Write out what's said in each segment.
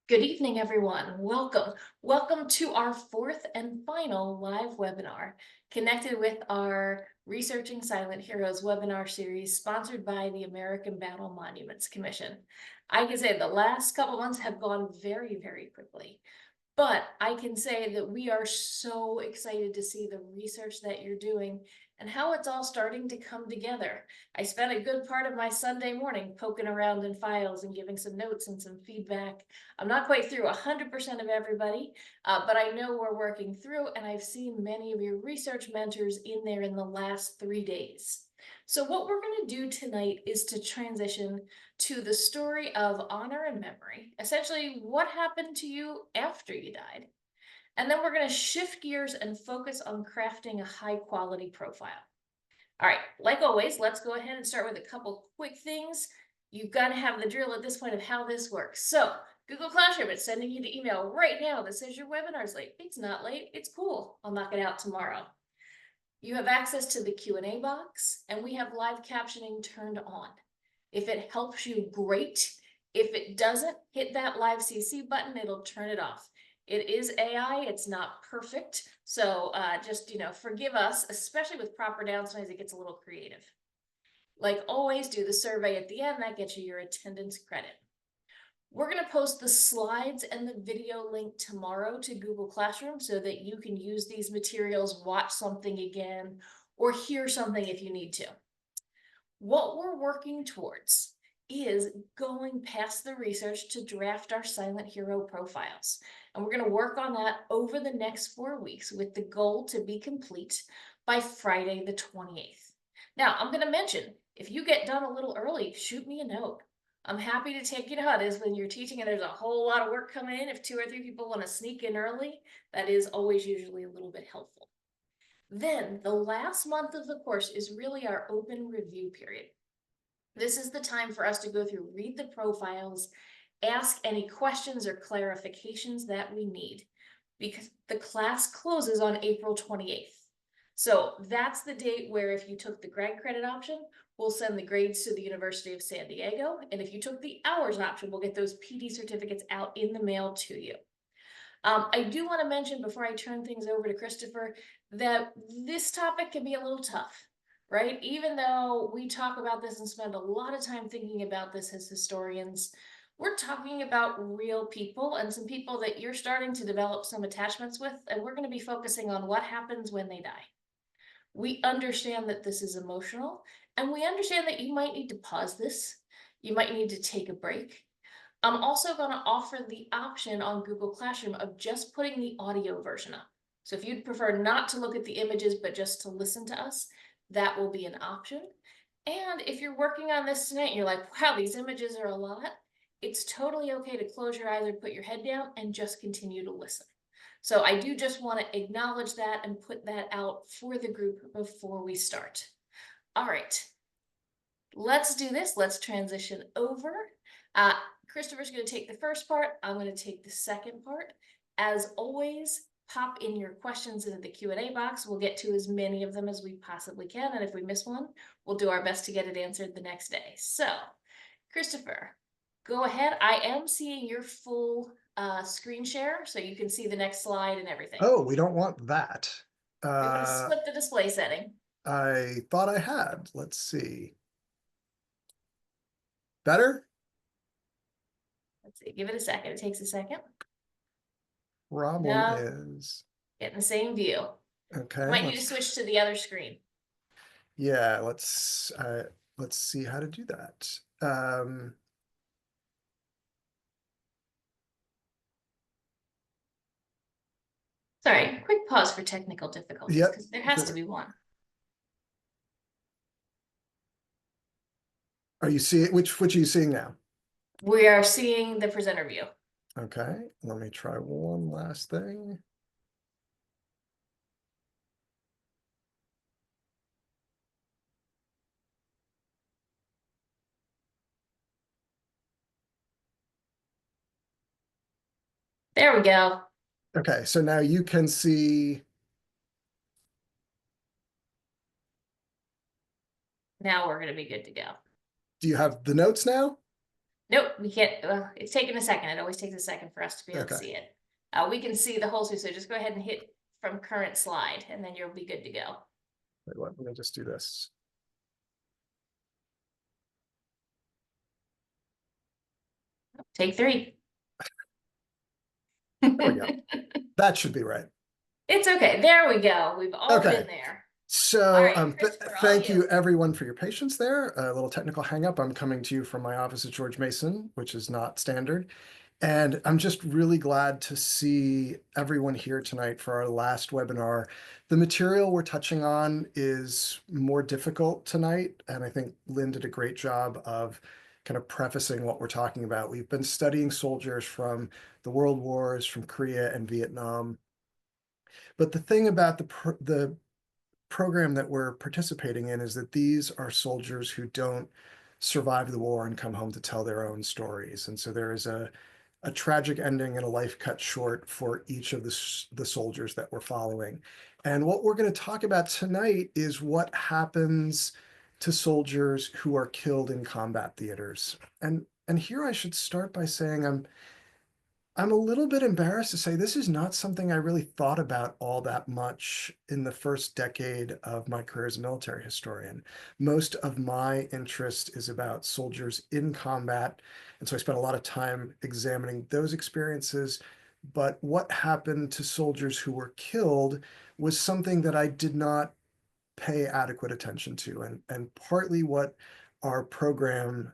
Good evening, everyone. Welcome. Welcome to our fourth and final live webinar, connected with our Researching Silent Heroes webinar series sponsored by the American Battle Monuments Commission. I can say the last couple months have gone very, very quickly. But I can say that we are so excited to see the research that you're doing and how it's all starting to come together. I spent a good part of my Sunday morning poking around in files and giving some notes and some feedback. I'm not quite through 100% of everybody, but I know we're working through, and I've seen many of your research mentors in there in the last 3 days. So what we're going to do tonight is to transition to the story of honor and memory, essentially what happened to you after you died. And then we're going to shift gears and focus on crafting a high quality profile. All right, like always, let's go ahead and start with a couple quick things. You've got to have the drill at this point of how this works. So Google Classroom is sending you the email right now that says your webinar's late. It's not late, it's cool. I'll knock it out tomorrow. You have access to the Q&A box, and we have live captioning turned on. If it helps you, great. If it doesn't, hit that live CC button, it'll turn it off. It is AI, it's not perfect. So just, forgive us, especially with proper downsides, it gets a little creative. Like always, do the survey at the end, that gets you your attendance credit. We're going to post the slides and the video link tomorrow to Google Classroom so that you can use these materials, watch something again, or hear something if you need to. What we're working towards is going past the research to draft our silent hero profiles. And we're going to work on that over the next 4 weeks with the goal to be complete by Friday the 28th. Now, I'm going to mention, if you get done a little early, shoot me a note. I'm happy to take, how it is when you're teaching and there's a whole lot of work coming in. If 2 or 3 people want to sneak in early, that is always usually a little bit helpful. Then the last month of the course is really our open review period. This is the time for us to go through, read the profiles, ask any questions or clarifications that we need, because the class closes on April 28th. So that's the date where if you took the grad credit option, we'll send the grades to the University of San Diego. And if you took the hours option, we'll get those PD certificates out in the mail to you. I do want to mention before I turn things over to Christopher that this topic can be a little tough, right? Even though we talk about this and spend a lot of time thinking about this as historians, we're talking about real people and some people that you're starting to develop some attachments with, and we're going to be focusing on what happens when they die. We understand that this is emotional, and we understand that you might need to pause this. You might need to take a break. I'm also going to offer the option on Google Classroom of just putting the audio version up. So if you'd prefer not to look at the images, but just to listen to us, that will be an option. And if you're working on this tonight and you're like, wow, these images are a lot, it's totally okay to close your eyes or put your head down and just continue to listen. So I do just want to acknowledge that and put that out for the group before we start. All right, let's do this. Let's transition over. Christopher's going to take the first part. I'm going to take the second part. As always, pop in your questions into the Q&A box. We'll get to as many of them as we possibly can. And if we miss one, we'll do our best to get it answered the next day. So, Christopher, go ahead. I am seeing your full screen share, so you can see the next slide and everything. Oh, we don't want that. You want to split the display setting? I thought I had. Let's see. Better? Let's see. Give it a second. It takes a second. Problem is getting the same view. okay. Might need to switch to the other screen. Yeah, let's see how to do that. Sorry, quick pause for technical difficulties because there has to be one. Are you seeing which are you seeing now? We are seeing the presenter view. Okay, let me try one last thing. There we go. Okay, so now you can see. Now we're going to be good to go. Do you have the notes now? Nope, we can't. Well, it's taking a second. It always takes a second for us to be able to Okay, see it. We can see the whole screen, so just go ahead and hit from current slide, and then you'll be good to go. wait, let me just do this. Take three. There we go. That should be right. It's okay. There we go. We've all Okay. been there. All So right, Christopher, all thank you. you everyone for your patience there. A little technical hang up. I'm coming to you from my office at George Mason, which is not standard. And I'm just really glad to see everyone here tonight for our last webinar. The material we're touching on is more difficult tonight, and I think Lynn did a great job of kind of prefacing what we're talking about. We've been studying soldiers from the World Wars, from Korea and Vietnam. But the thing about the program that we're participating in is that these are soldiers who don't survive the war and come home to tell their own stories. And so there is a tragic ending and a life cut short for each of the soldiers that we're following. And what we're going to talk about tonight is what happens to soldiers who are killed in combat theaters. And here I should start by saying I'm a little bit embarrassed to say this is not something I really thought about all that much in the first decade of my career as a military historian. Most of my interest is about soldiers in combat, and so I spent a lot of time examining those experiences. But what happened to soldiers who were killed was something that I did not pay adequate attention to. And partly what our program,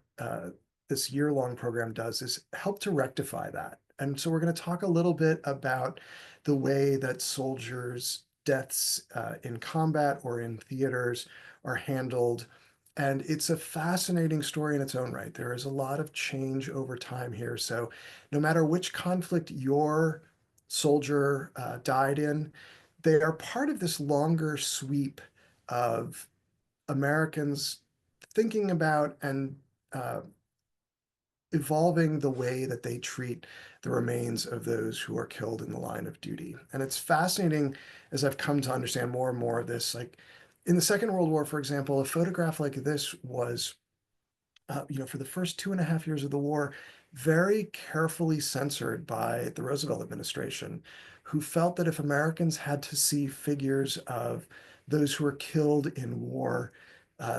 this year-long program does is help to rectify that. And so we're going to talk a little bit about the way that soldiers' deaths in combat or in theaters are handled. And it's a fascinating story in its own right. There is a lot of change over time here. So no matter which conflict your soldier died in, they are part of this longer sweep of Americans thinking about and uh, evolving the way that they treat the remains of those who are killed in the line of duty. And it's fascinating as I've come to understand more and more of this. Like in the Second World War, for example, a photograph like this was for the first 2.5 years of the war, very carefully censored by the Roosevelt administration, who felt that if Americans had to see figures of those who were killed in war,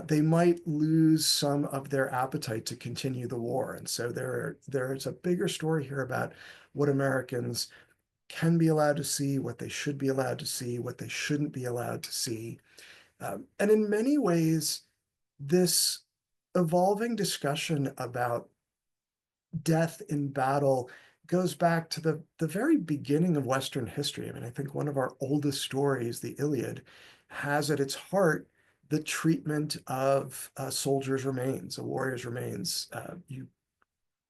they might lose some of their appetite to continue the war. And so there's a bigger story here about what Americans can be allowed to see, what they should be allowed to see, what they shouldn't be allowed to see. And in many ways, this evolving discussion about death in battle goes back to the very beginning of Western history. I mean, I think one of our oldest stories, the Iliad, has at its heart the treatment of a soldier's remains, a warrior's remains. You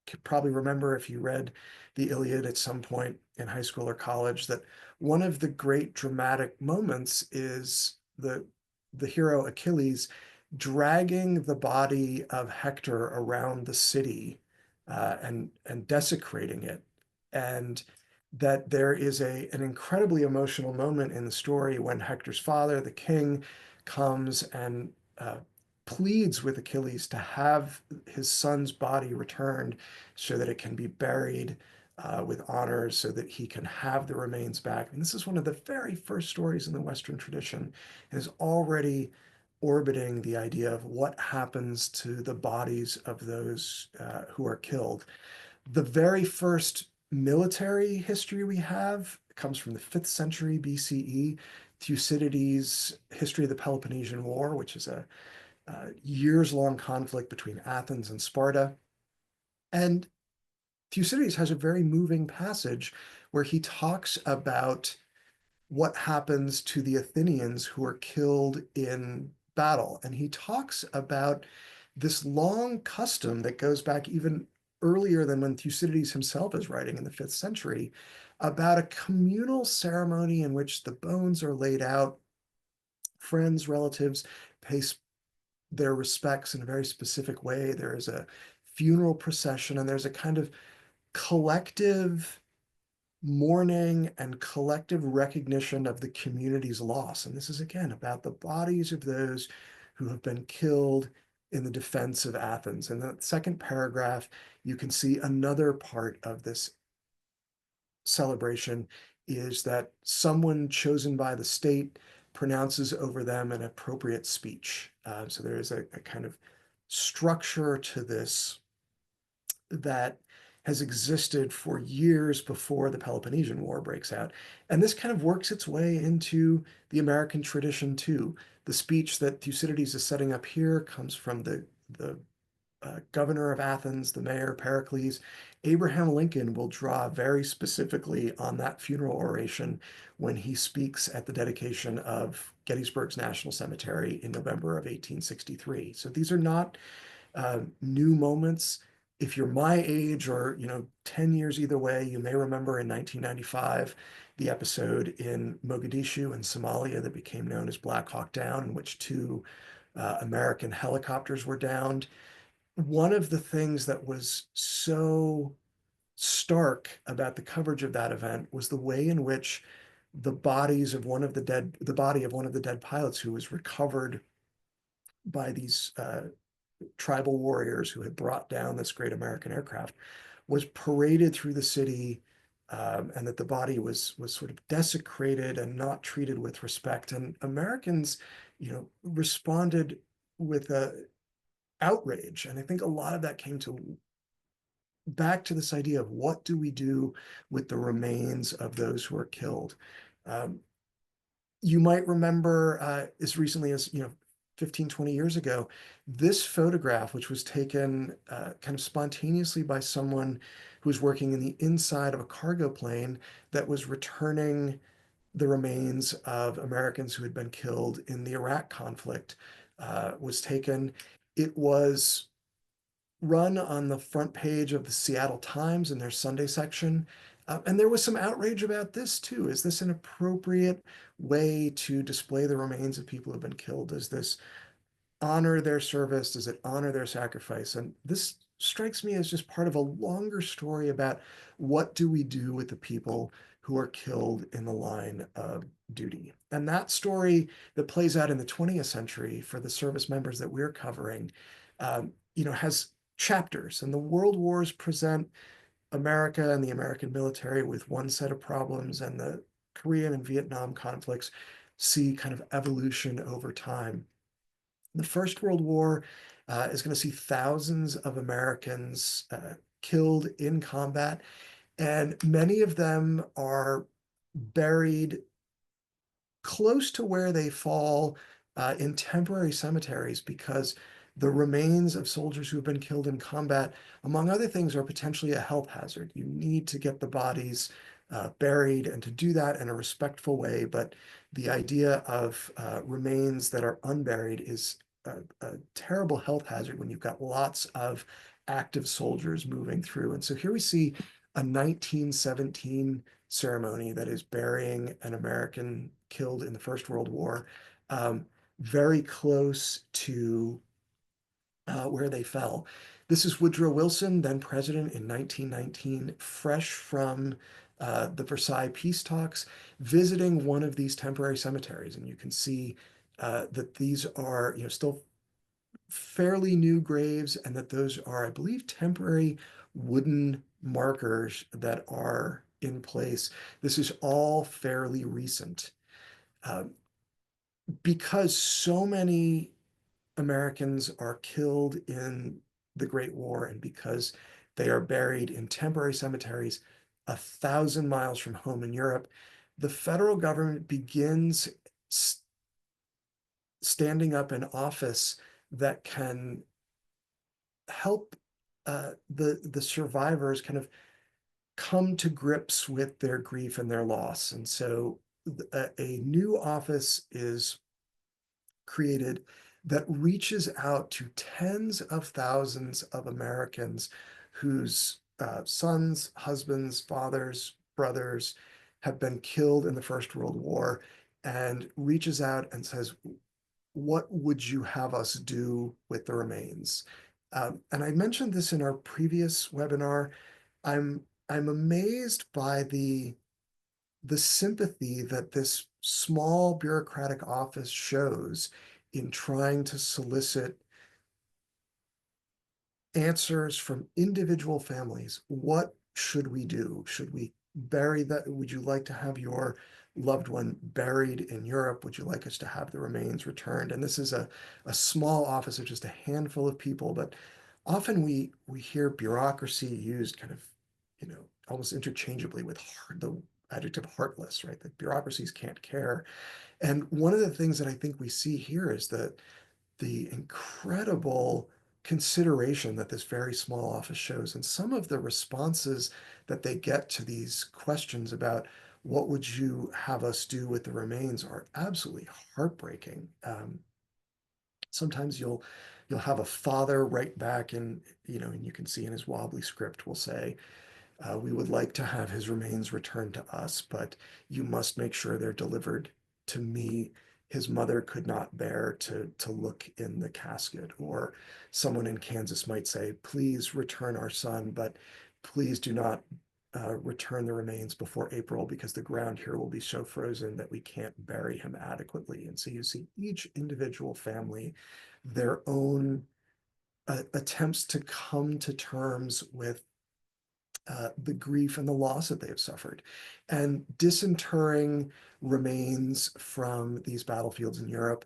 could probably remember if you read the Iliad at some point in high school or college that one of the great dramatic moments is the hero Achilles dragging the body of Hector around the city and desecrating it. And that there is an incredibly emotional moment in the story when Hector's father, the king, comes and pleads with Achilles to have his son's body returned so that it can be buried with honors so that he can have the remains back. And this is one of the very first stories in the Western tradition, and is already orbiting the idea of what happens to the bodies of those who are killed. The very first military history we have comes from the 5th century BCE, Thucydides' History of the Peloponnesian War, which is a years-long conflict between Athens and Sparta. And Thucydides has a very moving passage where he talks about what happens to the Athenians who are killed in battle. And he talks about this long custom that goes back even earlier than when Thucydides himself is writing in the 5th century about a communal ceremony in which the bones are laid out, friends, relatives pay their respects in a very specific way. There is a funeral procession, and there's a kind of collective mourning and collective recognition of the community's loss. And this is again about the bodies of those who have been killed in the defense of Athens. In the second paragraph, you can see another part of this celebration is that someone chosen by the state pronounces over them an appropriate speech. So there is a kind of structure to this that has existed for years before the Peloponnesian War breaks out. And this kind of works its way into the American tradition too. The speech that Thucydides is setting up here comes from the governor of Athens, the mayor, Pericles. Abraham Lincoln will draw very specifically on that funeral oration when he speaks at the dedication of Gettysburg's National Cemetery in November of 1863. So these are not new moments. If you're my age or 10 years either way, you may remember in 1995 the episode in Mogadishu in Somalia that became known as Black Hawk Down, in which two American helicopters were downed. One of the things that was so stark about the coverage of that event was the way in which the body of one of the dead pilots who was recovered by these tribal warriors who had brought down this great American aircraft was paraded through the city, and that the body was sort of desecrated and not treated with respect. And Americans, responded with a outrage. And I think a lot of that came to back to this idea of what do we do with the remains of those who are killed. Um, you might remember as recently as 15, 20 years ago, this photograph, which was taken kind of spontaneously by someone who was working in the inside of a cargo plane that was returning the remains of Americans who had been killed in the Iraq conflict, was taken. It was run on the front page of the Seattle Times in their Sunday section. And there was some outrage about this too. Is this an appropriate way to display the remains of people who have been killed? Does this honor their service? Does it honor their sacrifice? And this strikes me as just part of a longer story about what do we do with the people who are killed in the line of duty. And that story that plays out in the 20th century for the service members that we're covering, has chapters. And the world wars present America and the American military with one set of problems, and the Korean and Vietnam conflicts see kind of evolution over time. The First World War is going to see thousands of Americans killed in combat, and many of them are buried close to where they fall in temporary cemeteries because the remains of soldiers who have been killed in combat, among other things, are potentially a health hazard. You need to get the bodies buried, and to do that in a respectful way. But the idea of remains that are unburied is a terrible health hazard when you've got lots of active soldiers moving through. And so here we see a 1917 ceremony that is burying an American killed in the First World War, very close to where they fell. This is Woodrow Wilson, then president in 1919, fresh from the Versailles peace talks, visiting one of these temporary cemeteries. And you can see that these are still fairly new graves, and that those are, I believe, temporary wooden markers that are in place. This is all fairly recent. Because so many Americans are killed in the Great War, and because they are buried in temporary cemeteries 1,000 miles from home in Europe, the federal government begins standing up an office that can help the survivors kind of come to grips with their grief and their loss. And so a new office is created that reaches out to tens of thousands of Americans whose sons, husbands, fathers, brothers have been killed in the First World War, and reaches out and says, what would you have us do with the remains? And I mentioned this in our previous webinar. I'm amazed by the sympathy that this small bureaucratic office shows in trying to solicit answers from individual families. What should we do? Should we bury that? Would you like to have your loved one buried in Europe? Would you like us to have the remains returned? And this is a small office of just a handful of people, but often we hear bureaucracy used kind of, almost interchangeably with the adjective heartless, right? That bureaucracies can't care. And one of the things that I think we see here is that the incredible consideration that this very small office shows and some of the responses that they get to these questions about what would you have us do with the remains are absolutely heartbreaking. Sometimes you'll have a father write back, and and you can see in his wobbly script will say, we would like to have his remains returned to us, but you must make sure they're delivered to me. His mother could not bear to look in the casket. Or someone in Kansas might say, please return our son, but please do not return the remains before April because the ground here will be so frozen that we can't bury him adequately. And so you see each individual family, their own attempts to come to terms with the grief and the loss that they have suffered. And disinterring remains from these battlefields in Europe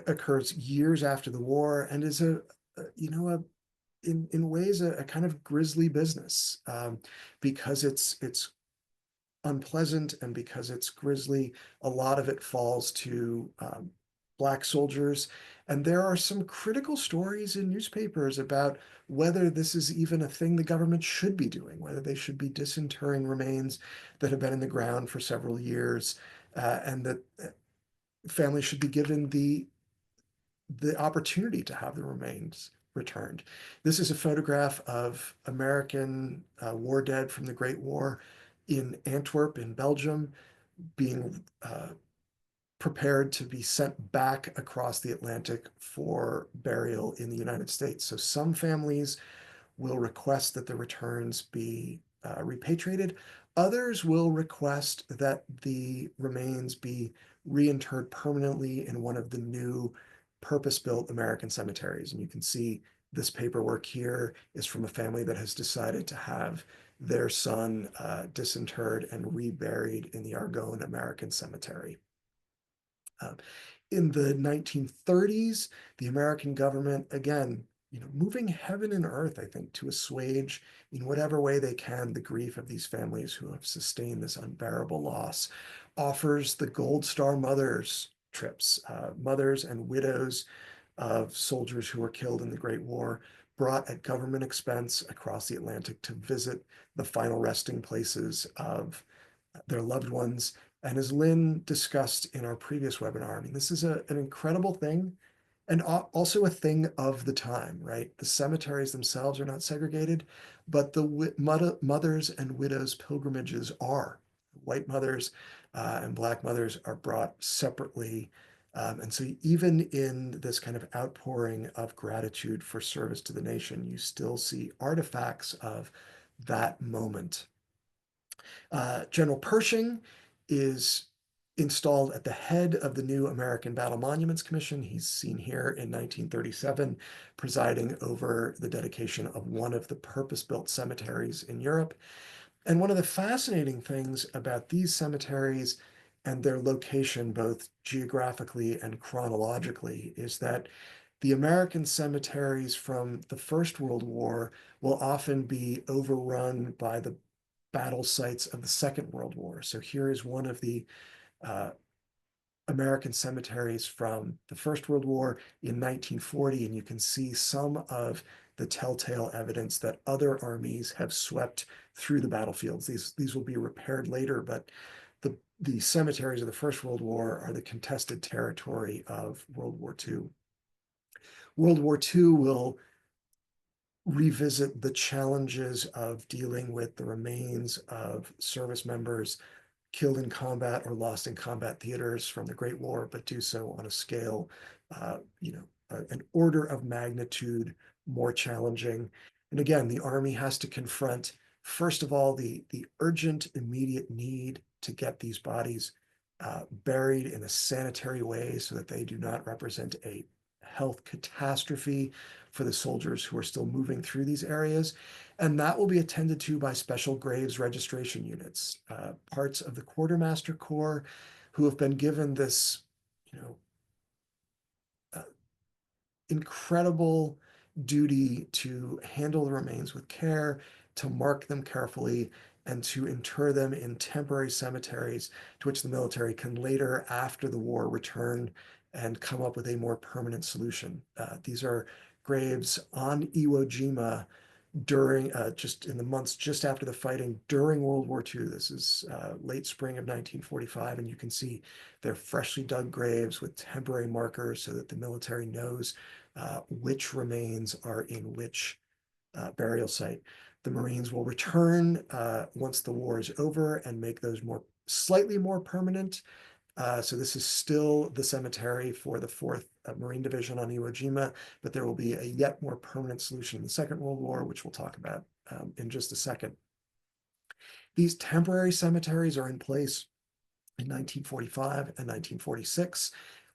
occurs years after the war and is in ways a kind of grisly business, because it's unpleasant and because it's grisly. A lot of it falls to Black soldiers. And there are some critical stories in newspapers about whether this is even a thing the government should be doing, whether they should be disinterring remains that have been in the ground for several years, and that families should be given the opportunity to have the remains returned. This is a photograph of American war dead from the Great War in Antwerp, in Belgium, being prepared to be sent back across the Atlantic for burial in the United States. So some families will request that the returns be repatriated. Others will request that the remains be reinterred permanently in one of the new purpose-built American cemeteries. And you can see this paperwork here is from a family that has decided to have their son disinterred and reburied in the Argonne American Cemetery. Uh, in the 1930s, the American government, again, moving heaven and earth, I think, to assuage in whatever way they can the grief of these families who have sustained this unbearable loss, offers the Gold Star Mothers trips, mothers and widows of soldiers who were killed in the Great War, brought at government expense across the Atlantic to visit the final resting places of their loved ones. And as Lynn discussed in our previous webinar, I mean, this is an incredible thing and also a thing of the time, right? The cemeteries themselves are not segregated, but the mothers and widows pilgrimages are. White mothers and Black mothers are brought separately. And so even in this kind of outpouring of gratitude for service to the nation, you still see artifacts of that moment. General Pershing is installed at the head of the new American Battle Monuments Commission. He's seen here in 1937, presiding over the dedication of one of the purpose-built cemeteries in Europe. And one of the fascinating things about these cemeteries and their location, both geographically and chronologically, is that the American cemeteries from the First World War will often be overrun by the battle sites of the Second World War. So here is one of the uh, American cemeteries from the First World War in 1940, and you can see some of the telltale evidence that other armies have swept through the battlefields. These will be repaired later, but the cemeteries of the First World War are the contested territory of World War II. World War II will revisit the challenges of dealing with the remains of service members killed in combat or lost in combat theaters from the Great War, but do so on a scale, an order of magnitude more challenging. And again, the Army has to confront, first of all, the urgent, immediate need to get these bodies buried in a sanitary way so that they do not represent a health catastrophe for the soldiers who are still moving through these areas. And that will be attended to by special graves registration units, parts of the Quartermaster Corps who have been given this, you know, uh, incredible duty to handle the remains with care, to mark them carefully, and to inter them in temporary cemeteries to which the military can later, after the war, return and come up with a more permanent solution. These are graves on Iwo Jima during just in the months just after the fighting during World War II. This is late spring of 1945, and you can see they're freshly dug graves with temporary markers so that the military knows which remains are in which burial site. The Marines will return once the war is over and make those slightly more permanent. So this is still the cemetery for the 4th Marine Division on Iwo Jima, but there will be a yet more permanent solution in the Second World War, which we'll talk about in just a second. These temporary cemeteries are in place in 1945 and 1946,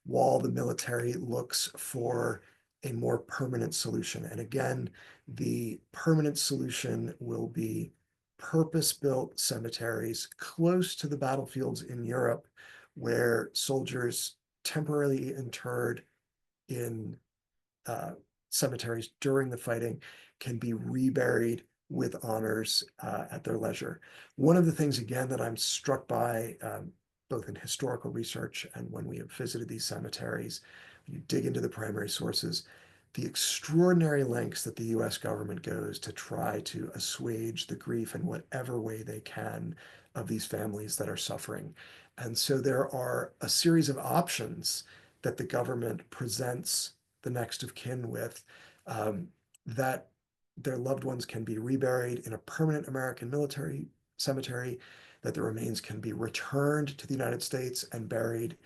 while the military looks for a more permanent solution. And again, the permanent solution will be purpose-built cemeteries close to the battlefields in Europe, where soldiers temporarily interred in cemeteries during the fighting can be reburied with honors at their leisure. One of the things, again, that I'm struck by, both in historical research and when we have visited these cemeteries, you dig into the primary sources, the extraordinary lengths that the US government goes to try to assuage the grief in whatever way they can of these families that are suffering. And so there are a series of options that the government presents the next of kin with, that their loved ones can be reburied in a permanent American military cemetery, that the remains can be returned to the United States and buried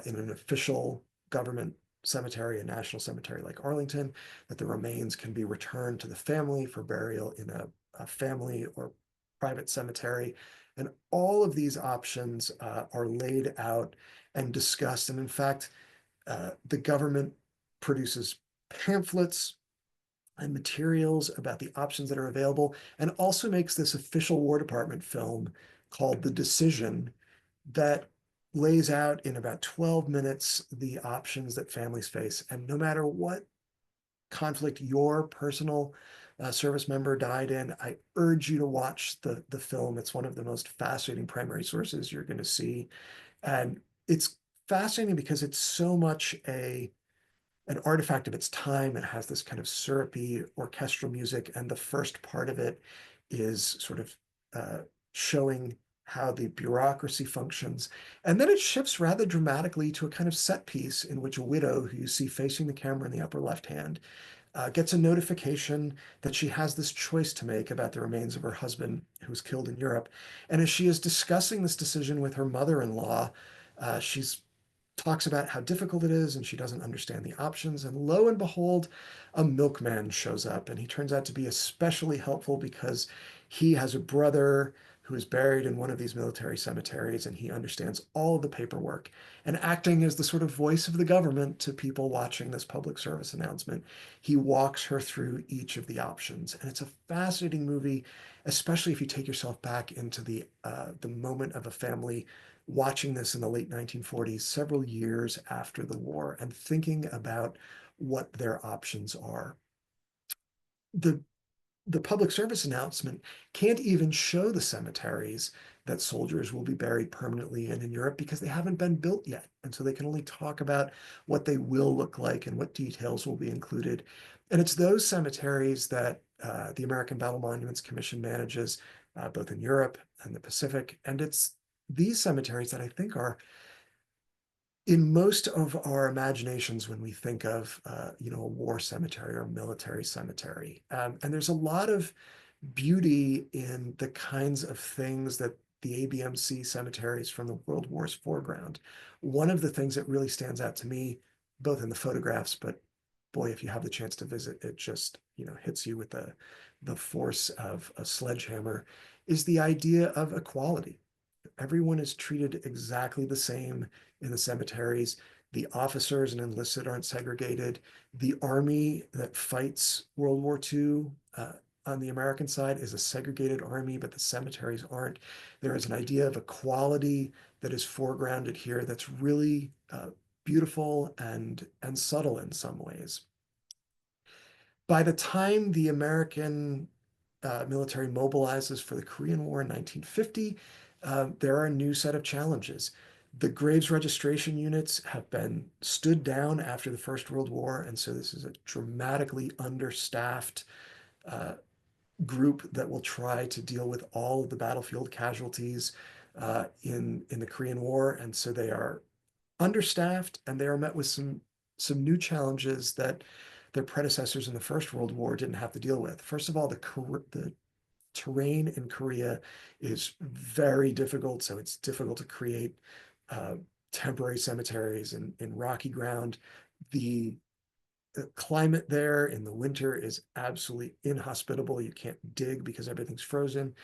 in an official government cemetery, a national cemetery like Arlington, that the remains can be returned to the family for burial in a family or private cemetery. And all of these options are laid out and discussed. And in fact, the government produces pamphlets and materials about the options that are available, and also makes this official War Department film called The Decision that lays out in about 12 minutes the options that families face. And no matter what conflict your personal service member died in, I urge you to watch the film. It's one of the most fascinating primary sources you're going to see. And it's fascinating because it's so much an artifact of its time. It has this kind of syrupy orchestral music, and the first part of it is sort of showing how the bureaucracy functions. And then it shifts rather dramatically to a kind of set piece in which a widow, who you see facing the camera in the upper left hand, gets a notification that she has this choice to make about the remains of her husband who was killed in Europe. And as she is discussing this decision with her mother-in-law, she's talks about how difficult it is and she doesn't understand the options. And lo and behold, a milkman shows up, and he turns out to be especially helpful because he has a brother who is buried in one of these military cemeteries, and he understands all of the paperwork. And acting as the sort of voice of the government to people watching this public service announcement, he walks her through each of the options. And it's a fascinating movie, especially if you take yourself back into the moment of a family watching this in the late 1940s, several years after the war, and thinking about what their options are. The the public service announcement can't even show the cemeteries that soldiers will be buried permanently in Europe because they haven't been built yet. And so they can only talk about what they will look like and what details will be included. And it's those cemeteries that the American Battle Monuments Commission manages, both in Europe and the Pacific. And it's these cemeteries that I think are in most of our imaginations when we think of, a war cemetery or a military cemetery. And there's a lot of beauty in the kinds of things that the ABMC cemeteries from the World War's foreground. One of the things that really stands out to me, both in the photographs, but boy, if you have the chance to visit, it just, hits you with the force of a sledgehammer, is the idea of equality. Everyone is treated exactly the same in the cemeteries. The officers and enlisted aren't segregated. The army that fights World War II on the American side is a segregated army, but the cemeteries aren't. There is an idea of equality that is foregrounded here that's really beautiful and subtle in some ways. By the time the American military mobilizes for the Korean War in 1950, there are a new set of challenges. The graves registration units have been stood down after the First World War, and so this is a dramatically understaffed uh, group that will try to deal with all of the battlefield casualties in the Korean War, and so they are understaffed, and they are met with some new challenges that their predecessors in the First World War didn't have to deal with. First of all, the terrain in Korea is very difficult, so it's difficult to create uh, temporary cemeteries in rocky ground. The climate there in the winter is absolutely inhospitable. You can't dig because everything's frozen.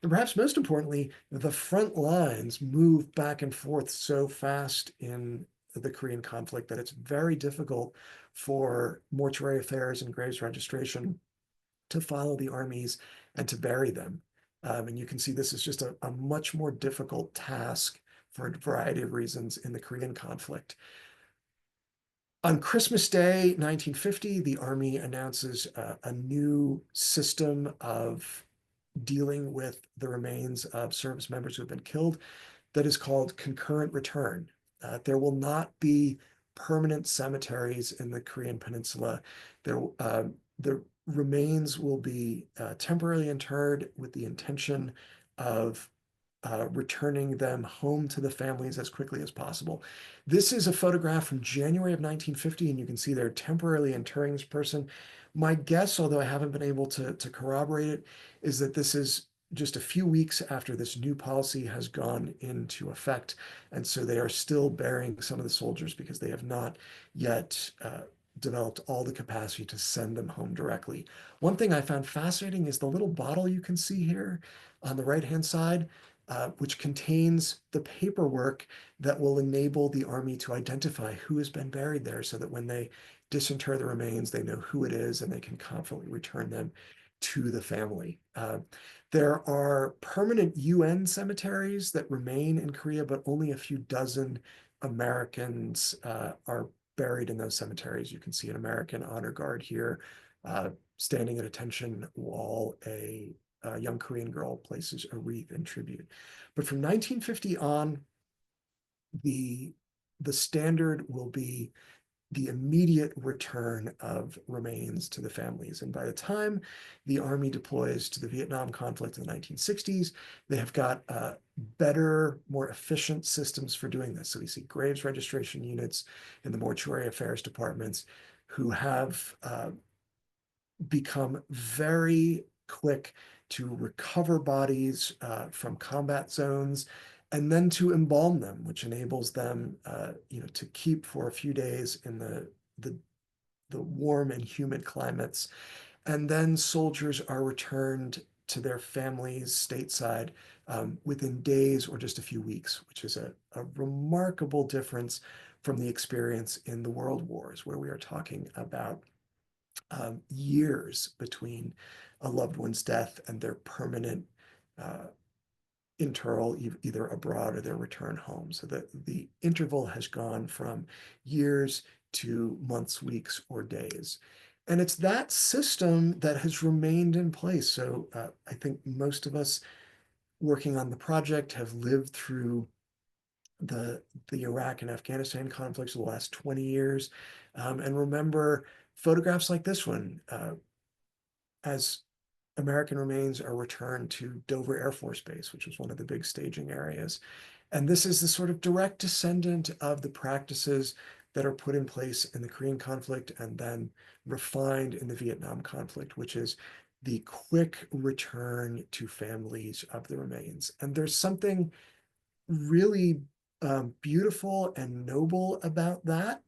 And perhaps most importantly, the front lines move back and forth so fast in the Korean conflict that it's very difficult for mortuary affairs and graves registration to follow the armies and to bury them. And you can see this is just a much more difficult task for a variety of reasons in the Korean conflict. On Christmas Day, 1950, the Army announces a new system of dealing with the remains of service members who have been killed that is called concurrent return. There will not be permanent cemeteries in the Korean Peninsula. The remains will be temporarily interred with the intention of returning them home to the families as quickly as possible. This is a photograph from January of 1950, and you can see they're temporarily interring this person. My guess, although I haven't been able to corroborate it, is that this is just a few weeks after this new policy has gone into effect. And so they are still burying some of the soldiers because they have not yet developed all the capacity to send them home directly. One thing I found fascinating is the little bottle you can see here on the right-hand side, which contains the paperwork that will enable the Army to identify who has been buried there so that when they disinter the remains, they know who it is and they can confidently return them to the family. There are permanent UN cemeteries that remain in Korea, but only a few dozen Americans are buried in those cemeteries. You can see an American honor guard here standing at attention while a young Korean girl places a wreath in tribute. But from 1950 on, the standard will be the immediate return of remains to the families. And by the time the Army deploys to the Vietnam conflict in the 1960s, they have got better, more efficient systems for doing this. So we see graves registration units in the mortuary affairs departments who have become very quick to recover bodies from combat zones and then to embalm them, which enables them, to keep for a few days in the warm and humid climates. And then soldiers are returned to their families stateside within days or just a few weeks, which is a remarkable difference from the experience in the world wars, where we are talking about years between a loved one's death and their permanent interral, either abroad or their return home. So that the interval has gone from years to months, weeks, or days. And it's that system that has remained in place. So I think most of us working on the project have lived through the Iraq and Afghanistan conflicts of the last 20 years and remember photographs like this one as American remains are returned to Dover Air Force Base, which was one of the big staging areas. And this is the sort of direct descendant of the practices that are put in place in the Korean conflict and then refined in the Vietnam conflict, which is the quick return to families of the remains. And there's something really beautiful and noble about that.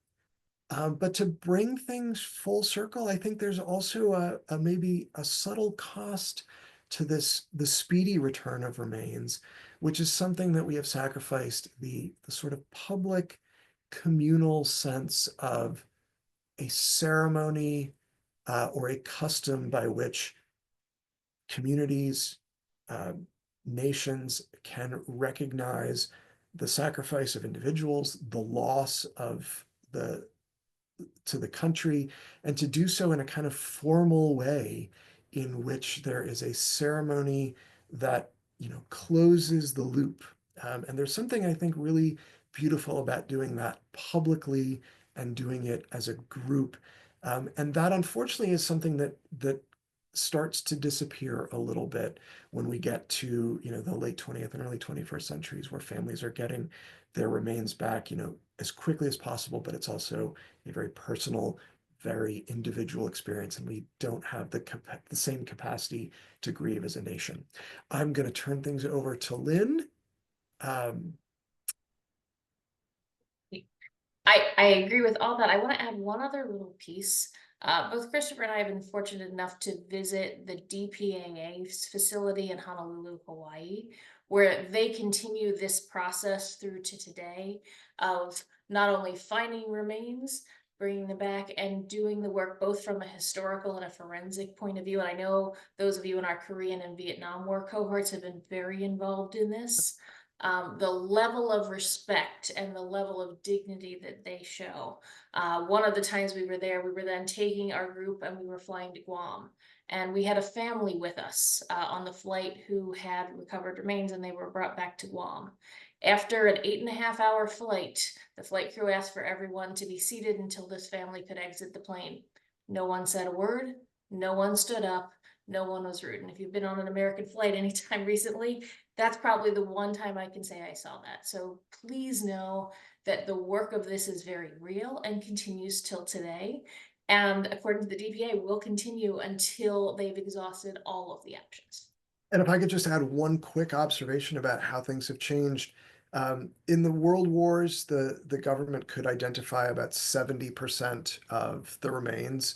But to bring things full circle, I think there's also a maybe a subtle cost to the speedy return of remains, which is something that we have sacrificed the sort of public communal sense of a ceremony or a custom by which communities, nations can recognize the sacrifice of individuals, the loss of the to the country, and to do so in a kind of formal way in which there is a ceremony that closes the loop. And there's something I think really beautiful about doing that publicly and doing it as a group. And that unfortunately is something that starts to disappear a little bit when we get to the late 20th and early 21st centuries, where families are getting their remains back as quickly as possible, but it's also a very personal, very individual experience, and we don't have the same capacity to grieve as a nation. I'm going to turn things over to Lynn. Um, I agree with all that. I want to add one other little piece. Both Christopher and I have been fortunate enough to visit the DPAA's facility in Honolulu, Hawaii, where they continue this process through to today of not only finding remains, bringing them back, and doing the work both from a historical and a forensic point of view. And I know those of you in our Korean and Vietnam War cohorts have been very involved in this. The level of respect and the level of dignity that they show. One of the times we were there, we were then taking our group and we were flying to Guam. And we had a family with us on the flight who had recovered remains, and they were brought back to Guam. After an 8.5 hour flight, the flight crew asked for everyone to be seated until this family could exit the plane. No one said a word, no one stood up, no one was rude. And if you've been on an American flight anytime recently, that's probably the one time I can say I saw that. So please know that the work of this is very real and continues till today. And according to the DPA, will continue until they've exhausted all of the options. And if I could just add one quick observation about how things have changed. In the world wars, the government could identify about 70% of the remains.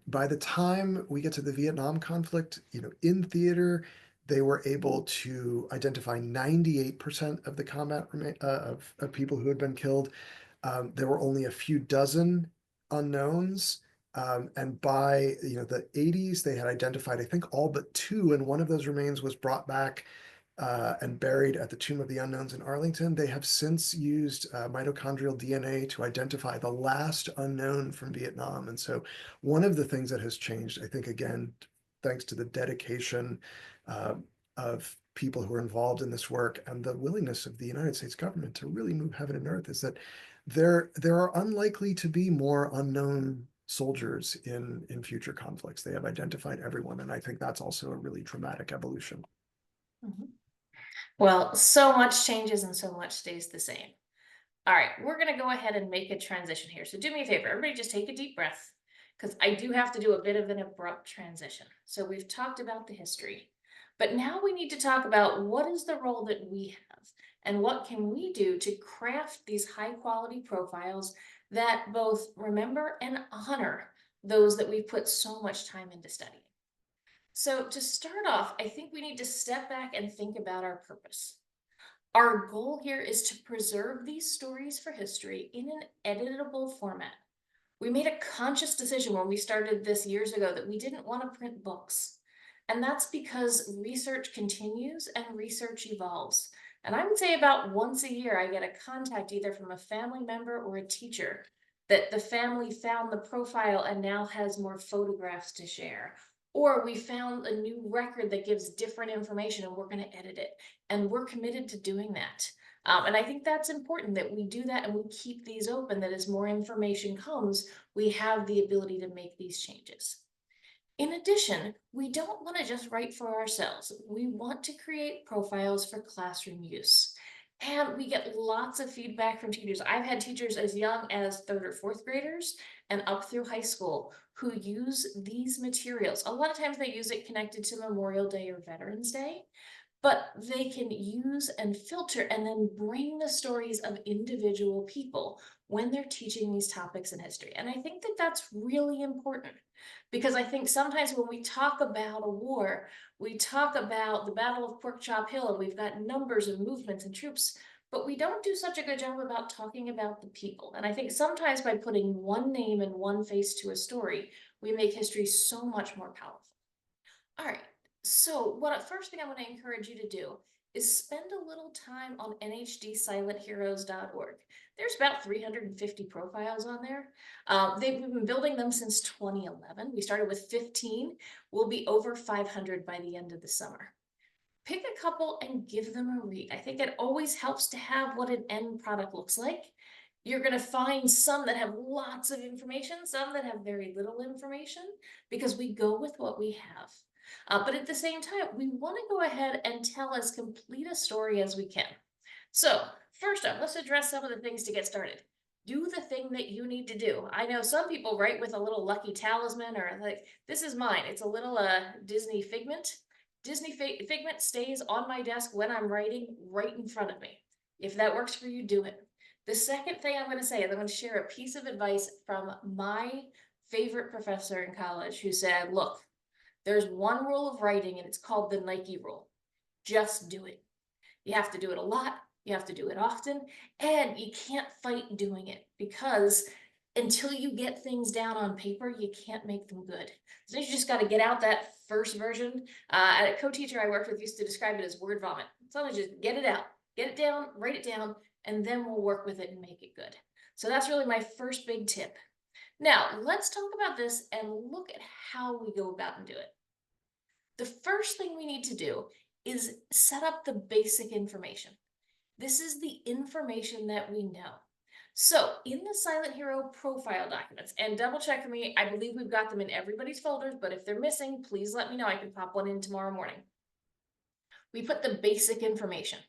By the time we get to the Vietnam conflict, in theater, they were able to identify 98% of the combat of people who had been killed. There were only a few dozen unknowns. And by the 80s, they had identified, I think, all but two, and one of those remains was brought back and buried at the Tomb of the Unknowns in Arlington. They have since used mitochondrial DNA to identify the last unknown from Vietnam. And so one of the things that has changed, I think, again, thanks to the dedication of people who are involved in this work and the willingness of the United States government to really move heaven and earth, is that there are unlikely to be more unknown soldiers in future conflicts. They have identified everyone, and I think that's also a really dramatic evolution. Mm-hmm. Well, so much changes and so much stays the same. All right, we're going to go ahead and make a transition here. So do me a favor, everybody just take a deep breath, because I do have to do a bit of an abrupt transition. So we've talked about the history, but now we need to talk about what is the role that we have and what can we do to craft these high quality profiles that both remember and honor those that we've put so much time into studying. So to start off, I think we need to step back and think about our purpose. Our goal here is to preserve these stories for history in an editable format. We made a conscious decision when we started this years ago that we didn't want to print books. And that's because research continues and research evolves. And I would say about once a year, I get a contact either from a family member or a teacher that the family found the profile and now has more photographs to share. Or we found a new record that gives different information and we're going to edit it. And we're committed to doing that. And I think that's important that we do that and we keep these open, that as more information comes, we have the ability to make these changes. In addition, we don't want to just write for ourselves. We want to create profiles for classroom use. And we get lots of feedback from teachers. I've had teachers as young as 3rd or 4th graders and up through high school who use these materials. A lot of times they use it connected to Memorial Day or Veterans Day, but they can use and filter and then bring the stories of individual people when they're teaching these topics in history. And I think that that's really important, because I think sometimes when we talk about a war, we talk about the Battle of Pork Chop Hill and we've got numbers and movements and troops, but we don't do such a good job about talking about the people. And I think sometimes by putting one name and one face to a story, we make history so much more powerful. All right. So, first thing I want to encourage you to do is spend a little time on nhdsilentheroes.org. There's about 350 profiles on there. They've been building them since 2011. We started with 15. We'll be over 500 by the end of the summer. Pick a couple and give them a read. I think it always helps to have what an end product looks like. You're going to find some that have lots of information, some that have very little information, because we go with what we have. But at the same time, we want to go ahead and tell as complete a story as we can. So first up, let's address some of the things to get started. Do the thing that you need to do. I know some people write with a little lucky talisman, or like, this is mine. It's a little Disney figment. Figment stays on my desk when I'm writing right in front of me. If that works for you, do it. The second thing I'm going to say is I'm going to share a piece of advice from my favorite professor in college who said, look, there's one rule of writing and it's called the Nike rule. Just do it. You have to do it a lot. You have to do it often, and you can't fight doing it, because until you get things down on paper, you can't make them good. So you just got to get out that first version. A co-teacher I worked with used to describe it as word vomit. So just get it out, get it down, write it down, and then we'll work with it and make it good. So that's really my first big tip. Now, let's talk about this and look at how we go about and do it. The first thing we need to do is set up the basic information. This is the information that we know. So in the Silent Hero profile documents, and double check for me, I believe we've got them in everybody's folders, but if they're missing, please let me know. I can pop one in tomorrow morning. We put the basic information: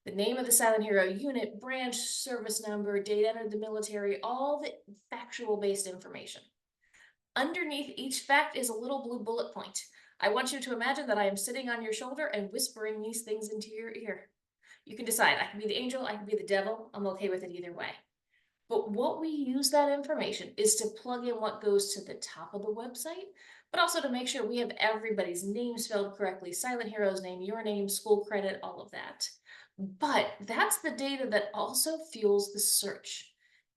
the name of the Silent Hero unit, branch, service number, date entered the military, all the factual based information. Underneath each fact is a little blue bullet point. I want you to imagine that I am sitting on your shoulder and whispering these things into your ear. You can decide. I can be the angel, I can be the devil. I'm okay with it either way. But what we use that information is to plug in what goes to the top of the website, but also to make sure we have everybody's name spelled correctly, Silent Hero's name, your name, school credit, all of that. But that's the data that also fuels the search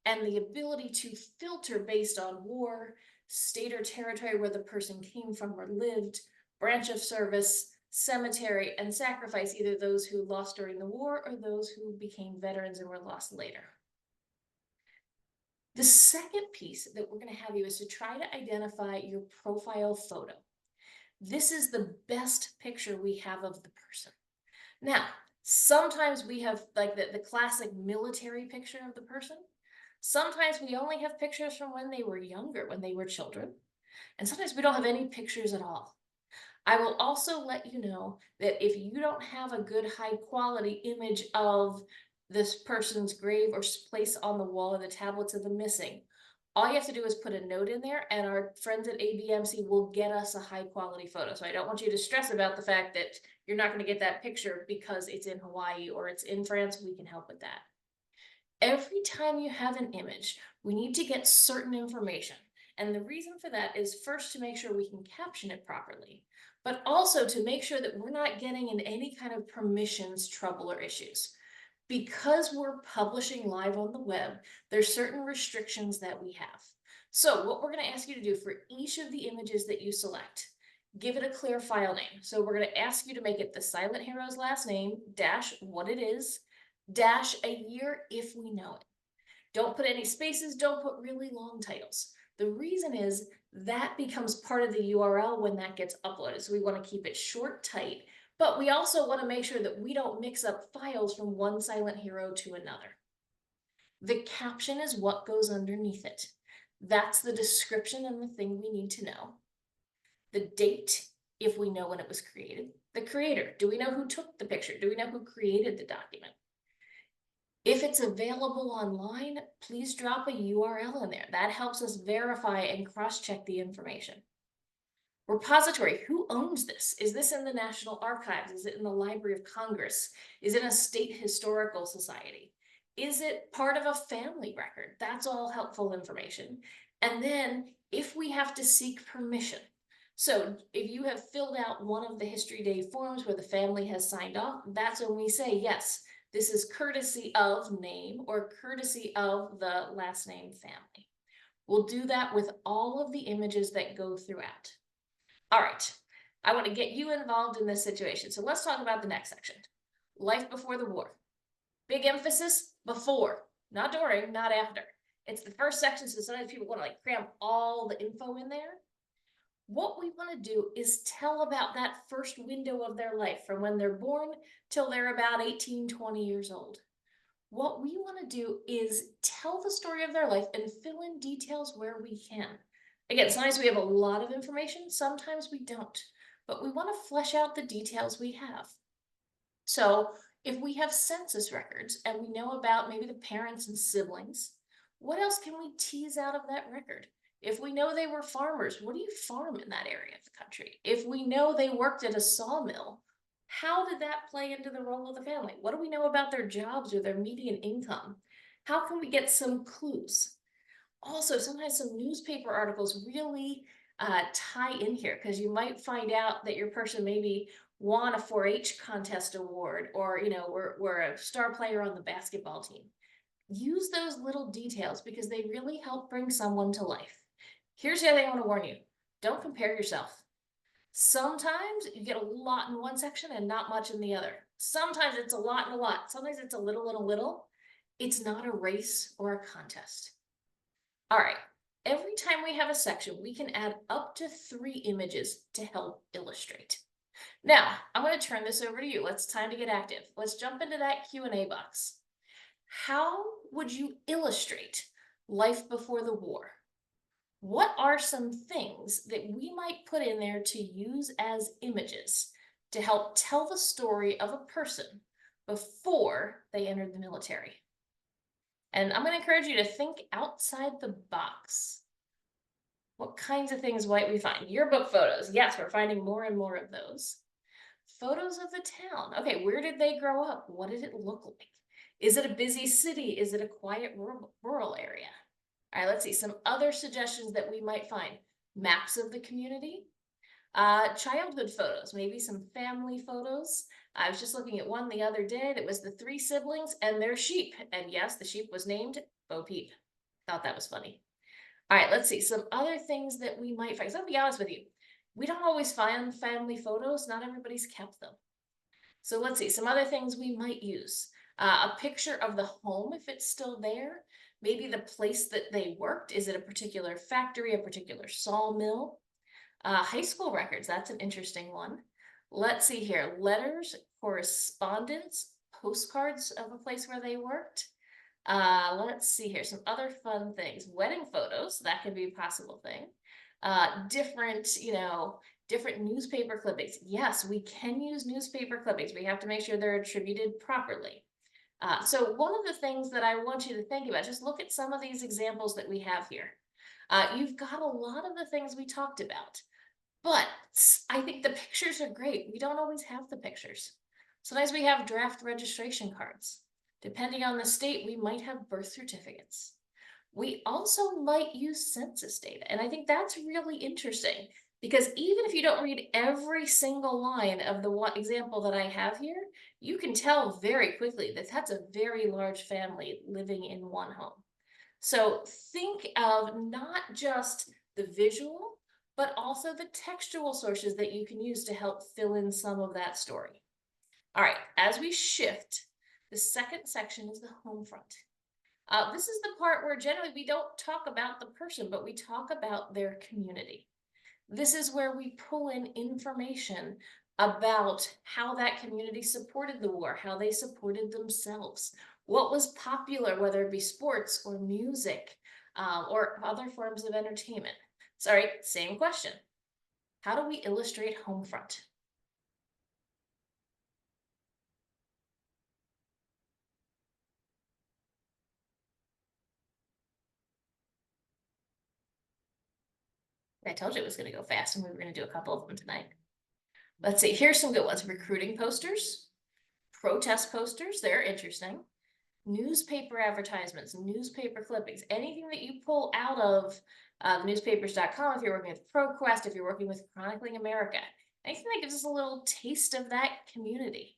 and the ability to filter based on war, state or territory where the person came from or lived, branch of service, cemetery, and sacrifice, either those who lost during the war or those who became veterans and were lost later. The second piece that we're going to have you is to try to identify your profile photo. This is the best picture we have of the person. Now, sometimes we have like the classic military picture of the person. Sometimes we only have pictures from when they were younger, when they were children. And sometimes we don't have any pictures at all. I will also let you know that if you don't have a good high quality image of this person's grave or place on the wall or the tablets of the missing, all you have to do is put a note in there and our friends at ABMC will get us a high quality photo. So I don't want you to stress about the fact that you're not going to get that picture because it's in Hawaii or it's in France. We can help with that. Every time you have an image, we need to get certain information. And the reason for that is first to make sure we can caption it properly, but also to make sure that we're not getting in any kind of permissions trouble or issues. Because we're publishing live on the web, there's certain restrictions that we have. So what we're going to ask you to do for each of the images that you select, give it a clear file name. So we're going to ask you to make it the Silent Hero's last name, dash what it is, dash a year if we know it. Don't put any spaces, don't put really long titles. The reason is that becomes part of the URL when that gets uploaded. So we want to keep it short, tight, but we also want to make sure that we don't mix up files from one Silent Hero to another. The caption is what goes underneath it. That's the description and the thing we need to know. The date, if we know when it was created. The creator, do we know who took the picture? Do we know who created the document? If it's available online, please drop a URL in there. That helps us verify and cross-check the information. Repository, who owns this? Is this in the National Archives? Is it in the Library of Congress? Is it a state historical society? Is it part of a family record? That's all helpful information. And then if we have to seek permission, so if you have filled out one of the History Day forms where the family has signed off, that's when we say, yes, This is courtesy of name or courtesy of the last name family. We'll do that with all of the images that go throughout. All right, I want to get you involved in this situation. So let's talk about the next section. Life before the war. Big emphasis, before, not during, not after. It's the first section, so sometimes people want to like cram all the info in there. What we want to do is tell about that first window of their life from when they're born till they're about 18, 20 years old. What we want to do is tell the story of their life and fill in details where we can. Again, sometimes we have a lot of information, sometimes we don't, but we want to flesh out the details we have. So if we have census records and we know about maybe the parents and siblings, what else can we tease out of that record? If we know they were farmers, what do you farm in that area of the country? If we know they worked at a sawmill, how did that play into the role of the family? What do we know about their jobs or their median income? How can we get some clues? Also, sometimes some newspaper articles really tie in here because you might find out that your person maybe won a 4-H contest award or, were a star player on the basketball team. Use those little details because they really help bring someone to life. Here's the other thing I want to warn you. Don't compare yourself. Sometimes you get a lot in one section and not much in the other. Sometimes it's a lot and a lot. Sometimes it's a little and a little. It's not a race or a contest. All right. Every time we have a section, we can add up to 3 images to help illustrate. Now, I'm going to turn this over to you. It's time to get active. Let's jump into that Q&A box. How would you illustrate life before the war? What are some things that we might put in there to use as images to help tell the story of a person before they entered the military? And I'm going to encourage you to think outside the box. What kinds of things might we find? Yearbook photos. Yes, we're finding more and more of those. Photos of the town. Okay, where did they grow up? What did it look like? Is it a busy city? Is it a quiet rural area? All right, let's see some other suggestions that we might find. Maps of the community, childhood photos, maybe some family photos. I was just looking at one the other day that was the 3 siblings and their sheep. And yes, the sheep was named Bo Peep. Thought that was funny. All right, let's see some other things that we might find. So I'll be honest with you, we don't always find family photos. Not everybody's kept them. So let's see some other things we might use. A picture of the home if it's still there. Maybe the place that they worked. Is it a particular factory, a particular sawmill? High school records, that's an interesting one. Let's see here, letters, correspondence, postcards of a place where they worked. Let's see here, some other fun things. Wedding photos, that could be a possible thing. Different newspaper clippings. Yes, we can use newspaper clippings. We have to make sure they're attributed properly. So one of the things that I want you to think about, just look at some of these examples that we have here. You've got a lot of the things we talked about, but I think the pictures are great. We don't always have the pictures. Sometimes we have draft registration cards. Depending on the state, we might have birth certificates. We also might use census data, and I think that's really interesting because even if you don't read every single line of the one example that I have here, you can tell very quickly that that's a very large family living in one home. So think of not just the visual, but also the textual sources that you can use to help fill in some of that story. All right, as we shift, the second section is the home front. This is the part where generally we don't talk about the person, but we talk about their community. This is where we pull in information about how that community supported the war, how they supported themselves, what was popular, whether it be sports or music or other forms of entertainment. Sorry, same question. How do we illustrate home front? I told you it was going to go fast and we were going to do a couple of them tonight. Let's see, here's some good ones. Recruiting posters, protest posters, they're interesting. Newspaper advertisements, newspaper clippings, anything that you pull out of newspapers.com if you're working with ProQuest, if you're working with Chronicling America, anything that gives us a little taste of that community.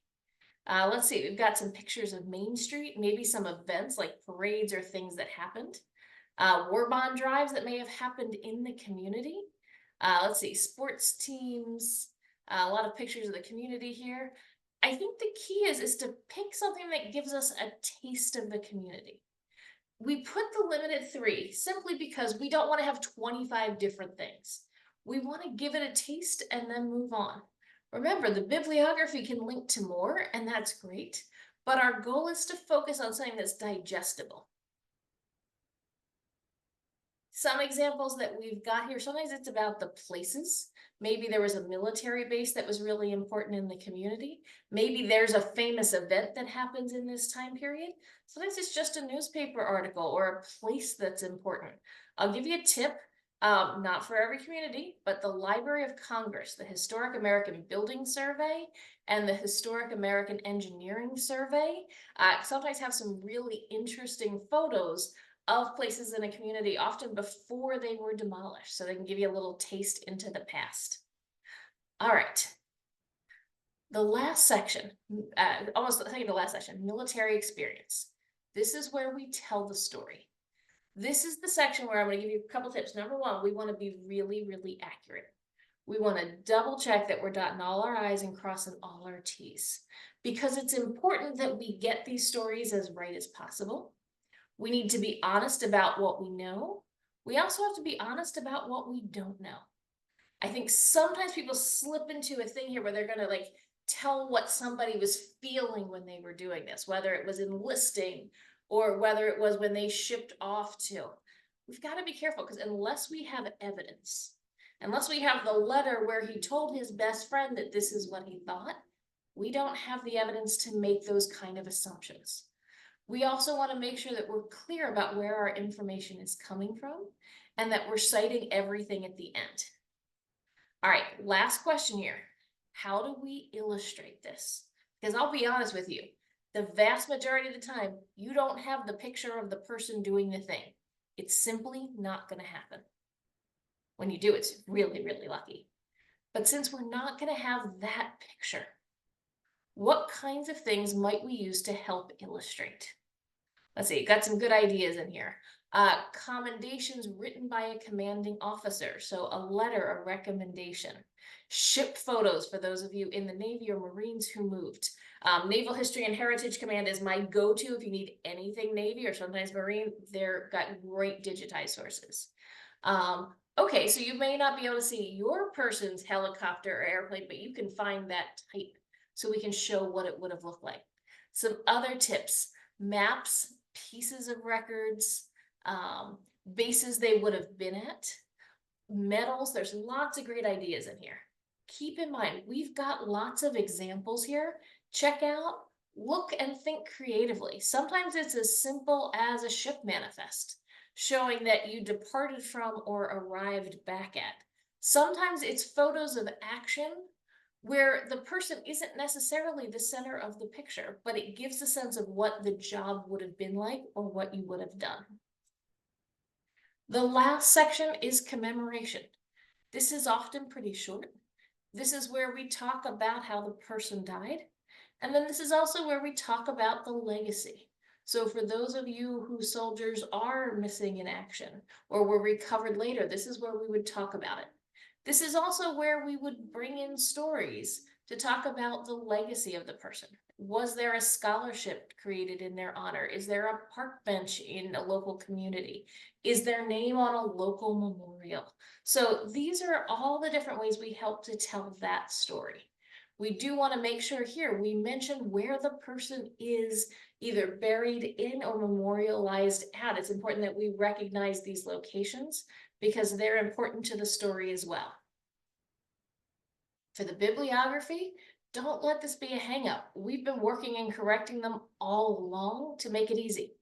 Let's see, we've got some pictures of Main Street, maybe some events like parades or things that happened. War bond drives that may have happened in the community. Let's see, sports teams, a lot of pictures of the community here. I think the key is to pick something that gives us a taste of the community. We put the limit at 3 simply because we don't want to have 25 different things. We want to give it a taste and then move on. Remember, the bibliography can link to more, and that's great, but our goal is to focus on something that's digestible. Some examples that we've got here, sometimes it's about the places. Maybe there was a military base that was really important in the community. Maybe there's a famous event that happens in this time period. Sometimes it's just a newspaper article or a place that's important. I'll give you a tip, not for every community, but the Library of Congress, the Historic American Building Survey, and the Historic American Engineering Survey sometimes have some really interesting photos of places in a community, often before they were demolished, so they can give you a little taste into the past. All right. The last section, almost I think the last section, military experience. This is where we tell the story. This is the section where I'm going to give you a couple tips. Number one, we want to be really, really accurate. We want to double check that we're dotting all our I's and crossing all our T's, because it's important that we get these stories as right as possible. We need to be honest about what we know. We also have to be honest about what we don't know. I think sometimes people slip into a thing here where they're going to like tell what somebody was feeling when they were doing this, whether it was enlisting or whether it was when they shipped off to. We've got to be careful, because unless we have evidence, unless we have the letter where he told his best friend that this is what he thought, we don't have the evidence to make those kind of assumptions. We also want to make sure that we're clear about where our information is coming from and that we're citing everything at the end. All right, last question here. How do we illustrate this? Because I'll be honest with you, the vast majority of the time, you don't have the picture of the person doing the thing. It's simply not going to happen. When you do, it's really, really lucky. But since we're not going to have that picture, what kinds of things might we use to help illustrate? Let's see, got some good ideas in here. Commendations written by a commanding officer. So a letter, a recommendation. Ship photos for those of you in the Navy or Marines who moved. Naval History and Heritage Command is my go-to if you need anything Navy or sometimes Marine. They've got great digitized sources. Okay, so you may not be able to see your person's helicopter or airplane, but you can find that type so we can show what it would have looked like. Some other tips: maps, pieces of records, bases they would have been at, medals. There's lots of great ideas in here. Keep in mind, we've got lots of examples here. Check out, look, and think creatively. Sometimes it's as simple as a ship manifest showing that you departed from or arrived back at. Sometimes it's photos of action where the person isn't necessarily the center of the picture, but it gives a sense of what the job would have been like or what you would have done. The last section is commemoration. This is often pretty short. This is where we talk about how the person died. And then this is also where we talk about the legacy. So for those of you whose soldiers are missing in action or were recovered later, this is where we would talk about it. This is also where we would bring in stories to talk about the legacy of the person. Was there a scholarship created in their honor? Is there a park bench in a local community? Is their name on a local memorial? So these are all the different ways we help to tell that story. We do want to make sure here we mention where the person is either buried in or memorialized at. It's important that we recognize these locations because they're important to the story as well. For the bibliography, don't let this be a hang-up. We've been working and correcting them all along to make it easy.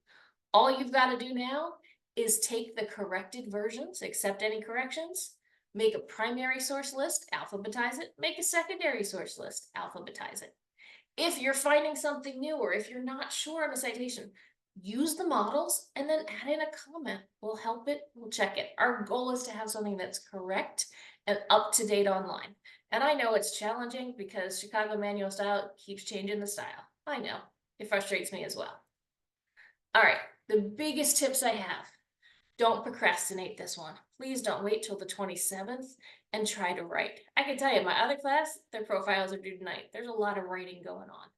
All you've got to do now is take the corrected versions, accept any corrections, make a primary source list, alphabetize it, make a secondary source list, alphabetize it. If you're finding something new or if you're not sure on a citation, use the models and then add in a comment. We'll help it, we'll check it. Our goal is to have something that's correct and up to date online. And I know it's challenging because Chicago Manual Style keeps changing the style. I know, it frustrates me as well. All right, the biggest tips I have. Don't procrastinate this one. Please don't wait till the 27th and try to write. I can tell you, my other class, their profiles are due tonight. There's a lot of writing going on.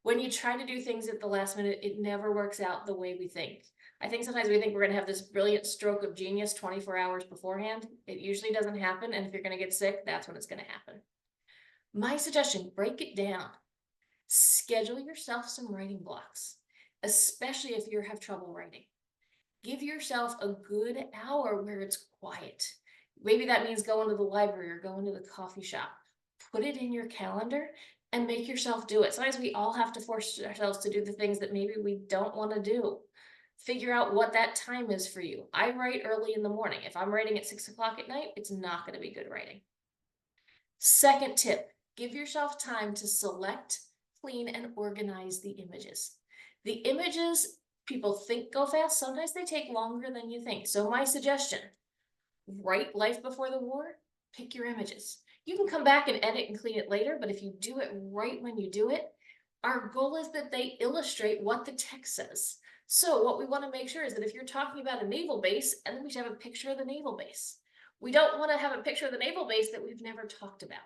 When you try to do things at the last minute, it never works out the way we think. I think sometimes we think we're going to have this brilliant stroke of genius 24 hours beforehand. It usually doesn't happen. And if you're going to get sick, that's when it's going to happen. My suggestion, break it down. Schedule yourself some writing blocks, especially if you have trouble writing. Give yourself a good hour where it's quiet. Maybe that means going to the library or going to the coffee shop. Put it in your calendar and make yourself do it. Sometimes we all have to force ourselves to do the things that maybe we don't want to do. Figure out what that time is for you. I write early in the morning. If I'm writing at 6 o'clock at night, it's not going to be good writing. Second tip, give yourself time to select, clean, and organize the images. The images people think go fast, sometimes they take longer than you think. So my suggestion, write Life Before the War, pick your images. You can come back and edit and clean it later, but if you do it right when you do it, our goal is that they illustrate what the text says. So what we want to make sure is that if you're talking about a naval base, and then we should have a picture of the naval base. We don't want to have a picture of the naval base that we've never talked about.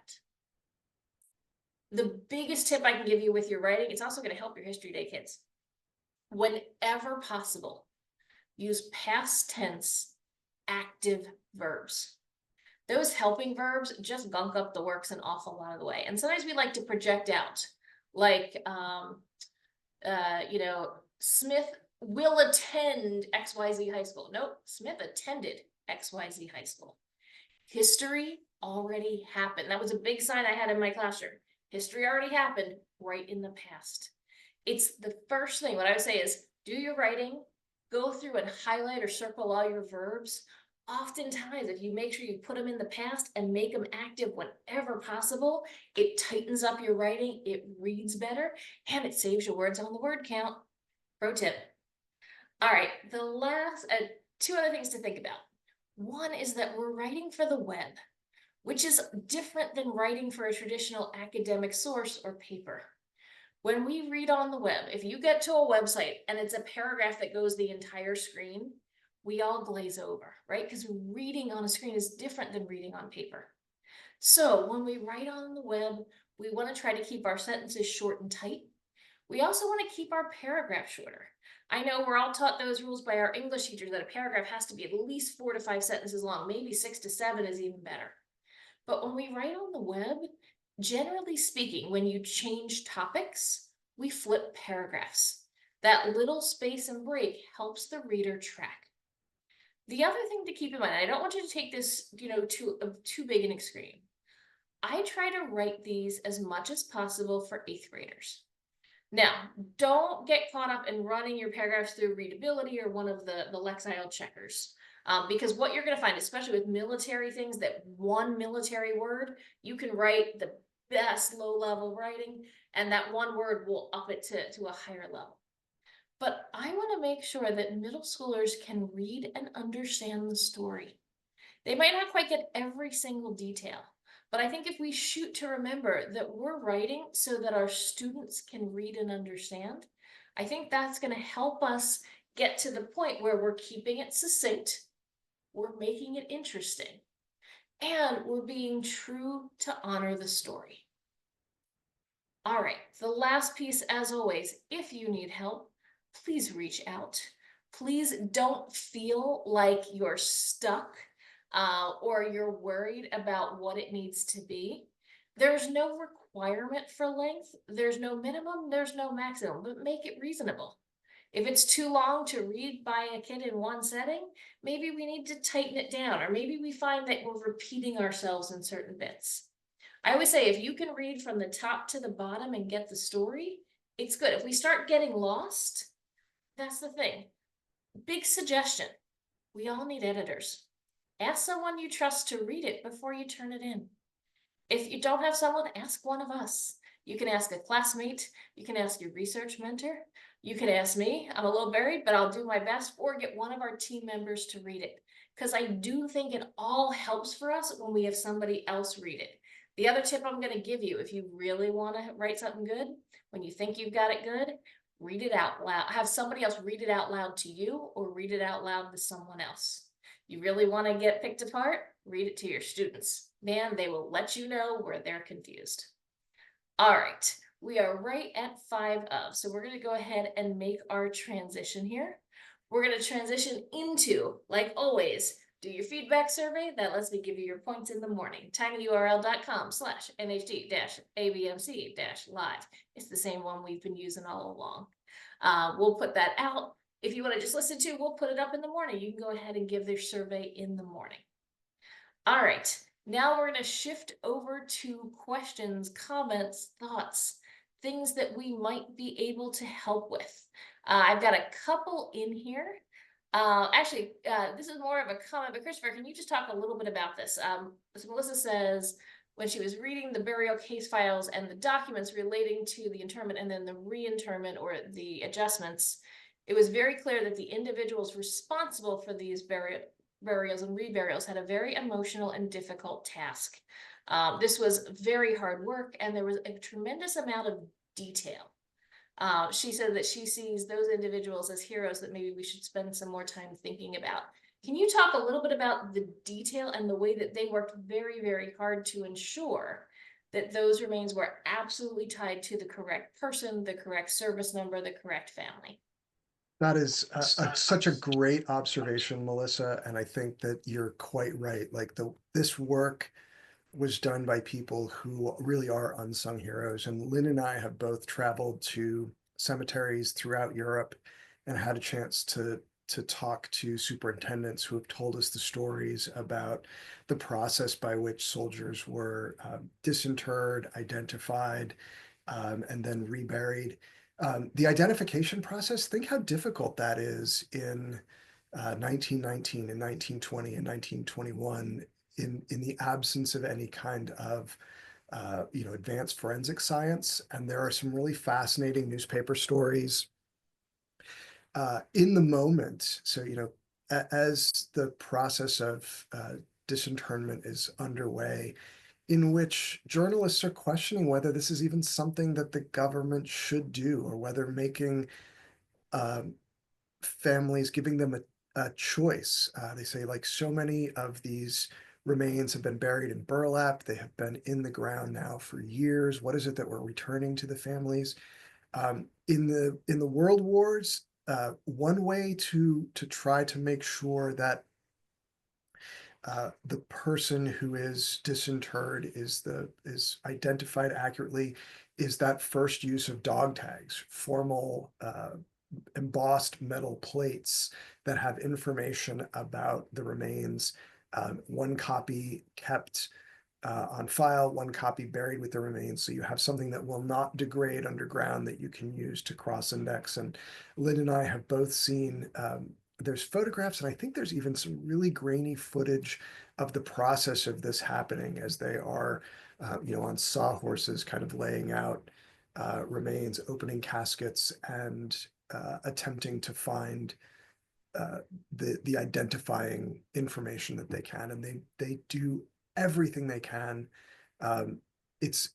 The biggest tip I can give you with your writing, it's also going to help your History Day kids. Whenever possible, use past tense active verbs. Those helping verbs just gunk up the works an awful lot of the way. And sometimes we like to project out, like, Smith will attend XYZ high school. Nope, Smith attended XYZ high school. History already happened. That was a big sign I had in my classroom. History already happened, right in the past. It's the first thing. What I would say is do your writing, go through and highlight or circle all your verbs. Oftentimes, if you make sure you put them in the past and make them active whenever possible, it tightens up your writing, it reads better, and it saves your words on the word count. Pro tip. All right, the last two other things to think about. One is that we're writing for the web, which is different than writing for a traditional academic source or paper. When we read on the web, if you get to a website and it's a paragraph that goes the entire screen, we all glaze over, right? Because reading on a screen is different than reading on paper. So when we write on the web, we want to try to keep our sentences short and tight. We also want to keep our paragraph shorter. I know we're all taught those rules by our English teachers that a paragraph has to be at least 4 to 5 sentences long, maybe 6 to 7 is even better. But when we write on the web, generally speaking, when you change topics, we flip paragraphs. That little space and break helps the reader track. The other thing to keep in mind, I don't want you to take this, to too big an extreme. I try to write these as much as possible for 8th graders. Now, don't get caught up in running your paragraphs through readability or one of the Lexile checkers. Because what you're going to find, especially with military things, that one military word, you can write the best low-level writing, and that one word will up it to a higher level. But I want to make sure that middle schoolers can read and understand the story. They might not quite get every single detail, but I think if we shoot to remember that we're writing so that our students can read and understand, I think that's going to help us get to the point where we're keeping it succinct, we're making it interesting, and we're being true to honor the story. All right, the last piece, as always, if you need help, please reach out. Please don't feel like you're stuck or you're worried about what it needs to be. There's no requirement for length. There's no minimum, there's no maximum, but make it reasonable. If it's too long to read by a kid in one setting, maybe we need to tighten it down, or maybe we find that we're repeating ourselves in certain bits. I always say, if you can read from the top to the bottom and get the story, it's good. If we start getting lost, that's the thing. Big suggestion. We all need editors. Ask someone you trust to read it before you turn it in. If you don't have someone, ask one of us. You can ask a classmate. You can ask your research mentor. You can ask me. I'm a little buried, but I'll do my best, or get one of our team members to read it. Because I do think it all helps for us when we have somebody else read it. The other tip I'm going to give you, if you really want to write something good, When you think you've got it good, read it out loud. Have somebody else read it out loud to you or read it out loud to someone else. You really want to get picked apart? Read it to your students. Man, they will let you know where they're confused. All right, we are right at 5 of, so we're going to go ahead and make our transition here. We're going to transition into, like always, do your feedback survey. That lets me give you your points in the morning. tinyurl.com/nhd-abmc-live. It's the same one we've been using all along. We'll put that out. If you want to just listen to, we'll put it up in the morning. You can go ahead and give their survey in the morning. All right, now we're going to shift over to questions, comments, thoughts, things that we might be able to help with. I've got a couple in here. This is more of a comment, but Christopher, can you just talk a little bit about this? So Melissa says, when she was reading the burial case files and the documents relating to the interment and then the reinterment or the adjustments, it was very clear that the individuals responsible for these burials and reburials had a very emotional and difficult task. This was very hard work, and there was a tremendous amount of detail. She said that she sees those individuals as heroes that maybe we should spend some more time thinking about. Can you talk a little bit about the detail and the way that they worked very, very hard to ensure that those remains were absolutely tied to the correct person, the correct service member, the correct family? That is such a great observation, Melissa, and I think that you're quite right. Like this work was done by people who really are unsung heroes. And Lynn and I have both traveled to cemeteries throughout Europe and had a chance to talk to superintendents who have told us the stories about the process by which soldiers were disinterred, identified, and then reburied. The identification process, think how difficult that is in 1919 and 1920 and 1921 in the absence of any kind of advanced forensic science. And there are some really fascinating newspaper stories in the moment. So, as the process of disinterment is underway, in which journalists are questioning whether this is even something that the government should do, or whether making um, families, giving them a choice. They say, like, so many of these remains have been buried in burlap. They have been in the ground now for years. What is it that we're returning to the families? In the world wars, one way to try to make sure that the person who is disinterred is identified accurately is that first use of dog tags, formal embossed metal plates that have information about the remains. One copy kept on file, one copy buried with the remains. So you have something that will not degrade underground that you can use to cross-index. And Lynn and I have both seen, there's photographs, and I think there's even some really grainy footage of the process of this happening as they are, on sawhorses, kind of laying out remains, opening caskets, and attempting to find the identifying information that they can, and they do everything they can. It's,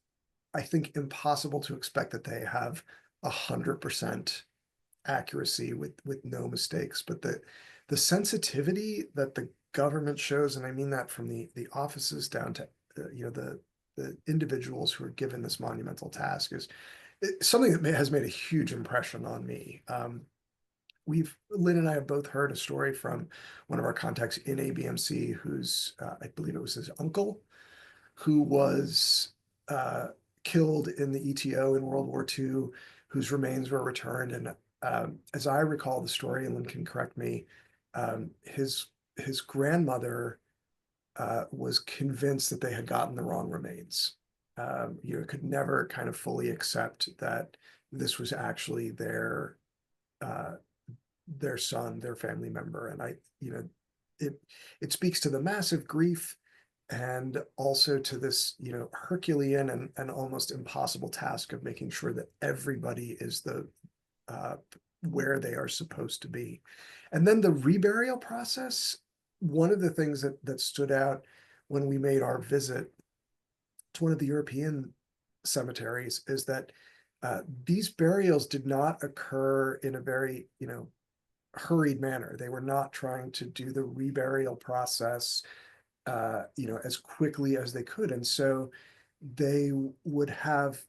I think, impossible to expect that they have 100% accuracy with no mistakes, but the sensitivity that the government shows, and I mean that from the offices down to the individuals who are given this monumental task, is something that has made a huge impression on me. Lynn and I have both heard a story from one of our contacts in ABMC, who's, I believe it was his uncle, who was killed in the ETO in World War II, whose remains were returned. And as I recall the story, and Lynn can correct me, his grandmother was convinced that they had gotten the wrong remains. Could never kind of fully accept that this was actually their son, their family member. And it speaks to the massive grief, and also to this, Herculean and almost impossible task of making sure that everybody is where they are supposed to be. And then the reburial process, one of the things that stood out when we made our visit to one of the European cemeteries is that These burials did not occur in a very, hurried manner. They were not trying to do the reburial process, as quickly as they could. And so they would have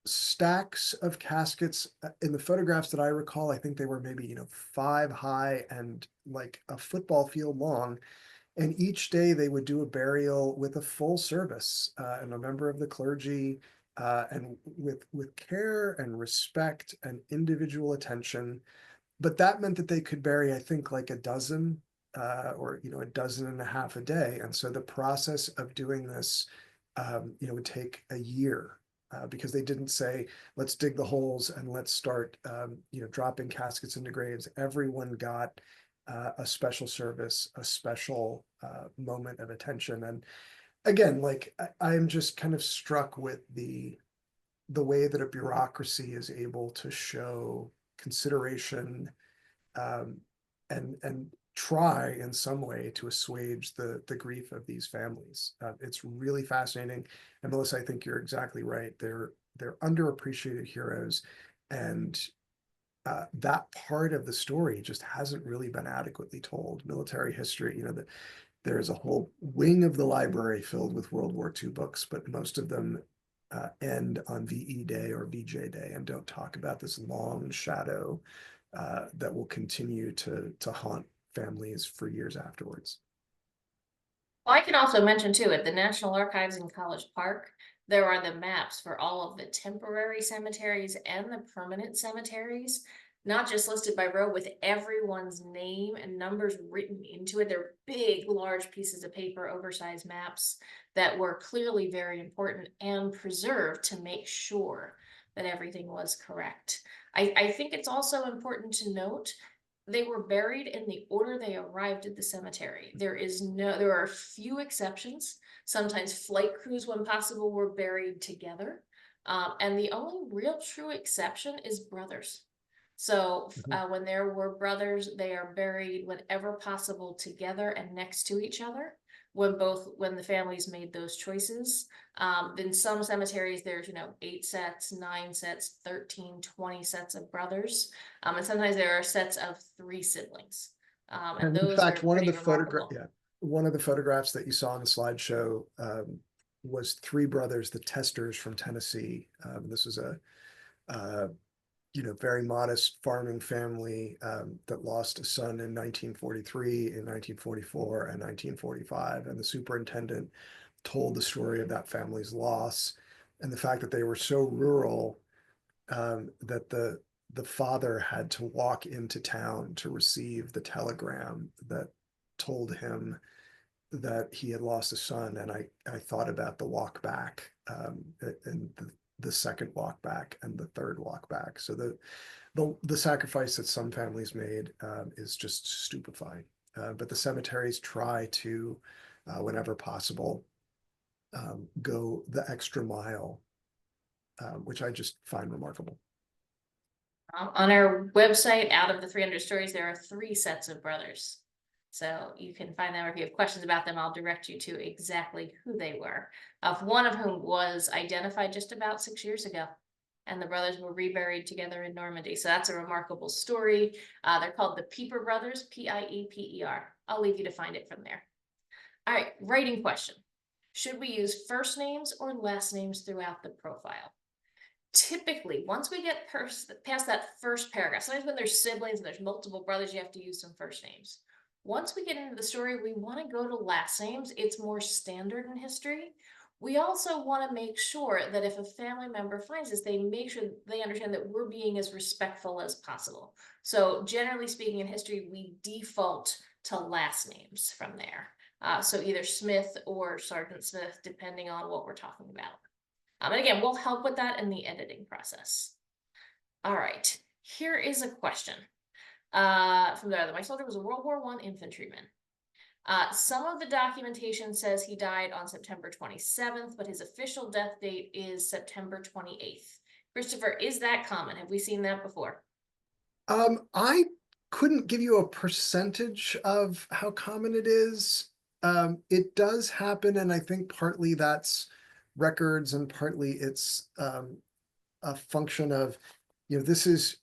stacks of caskets. In the photographs that I recall, I think they were maybe, 5 high and like a football field long. And each day they would do a burial with a full service, and a member of the clergy, and with care and respect and individual attention. But that meant that they could bury, I think, like a dozen, or a dozen and a half a day. And so the process of doing this, would take a year, because they didn't say, let's dig the holes and let's start, dropping caskets into graves. Everyone got a special service, a special moment of attention. And again, like I'm just kind of struck with the way that a bureaucracy is able to show consideration, um, and try in some way to assuage the grief of these families. It's really fascinating. And Melissa, I think you're exactly right. They're underappreciated heroes, and that part of the story just hasn't really been adequately told. Military history, there's a whole wing of the library filled with World War II books, but most of them end on VE Day or VJ Day and don't talk about this long shadow that will continue to haunt families for years afterwards. Well, I can also mention too, at the National Archives in College Park, there are the maps for all of the temporary cemeteries and the permanent cemeteries, not just listed by row with everyone's name and numbers written into it. They're big, large pieces of paper, oversized maps that were clearly very important and preserved to make sure that everything was correct. I think it's also important to note they were buried in the order they arrived at the cemetery. There are few exceptions. Sometimes flight crews, when possible, were buried together. And the only real true exception is brothers. So Mhm. when there were brothers, they are buried whenever possible together and next to each other. When the families made those choices, in some cemeteries, there's 8 sets, 9 sets, 13, 20 sets of brothers, and sometimes there are sets of 3 siblings, and And in those fact, are pretty remarkable. one of the photographs that you saw on the slideshow, was three brothers, the Testers from Tennessee. This was a uh, very modest farming family, that lost a son in 1943, in 1944, and 1945. And the superintendent told the story of that family's loss and the fact that they were so rural, that the father had to walk into town to receive the telegram that told him that he had lost a son. And I thought about the walk back, and the second walk back and the third walk back. So the sacrifice that some families made, is just stupefying. But the cemeteries try to, whenever possible, go the extra mile, which I just find remarkable. On our website, out of the 300 stories, there are 3 sets of brothers. So you can find them, or if you have questions about them, I'll direct you to exactly who they were. Of one of whom was identified just about 6 years ago. And the brothers were reburied together in Normandy. So that's a remarkable story. They're called the Pieper brothers, Pieper. I'll leave you to find it from there. All right, writing question. Should we use first names or last names throughout the profile? Typically, once we get past that first paragraph, sometimes when there's siblings and there's multiple brothers, you have to use some first names. Once we get into the story, we want to go to last names. It's more standard in history. We also want to make sure that if a family member finds this, they make sure they understand that we're being as respectful as possible. So generally speaking, in history, we default to last names from there. So either Smith or Sergeant Smith, depending on what we're talking about. And again, we'll help with that in the editing process. All right, here is a question from the other. My soldier was a World War I infantryman. Some of the documentation says he died on September 27th, but his official death date is September 28th. Christopher, is that common? Have we seen that before? I couldn't give you a percentage of how common it is. It does happen, and I think partly that's records and partly it's, a function of, this is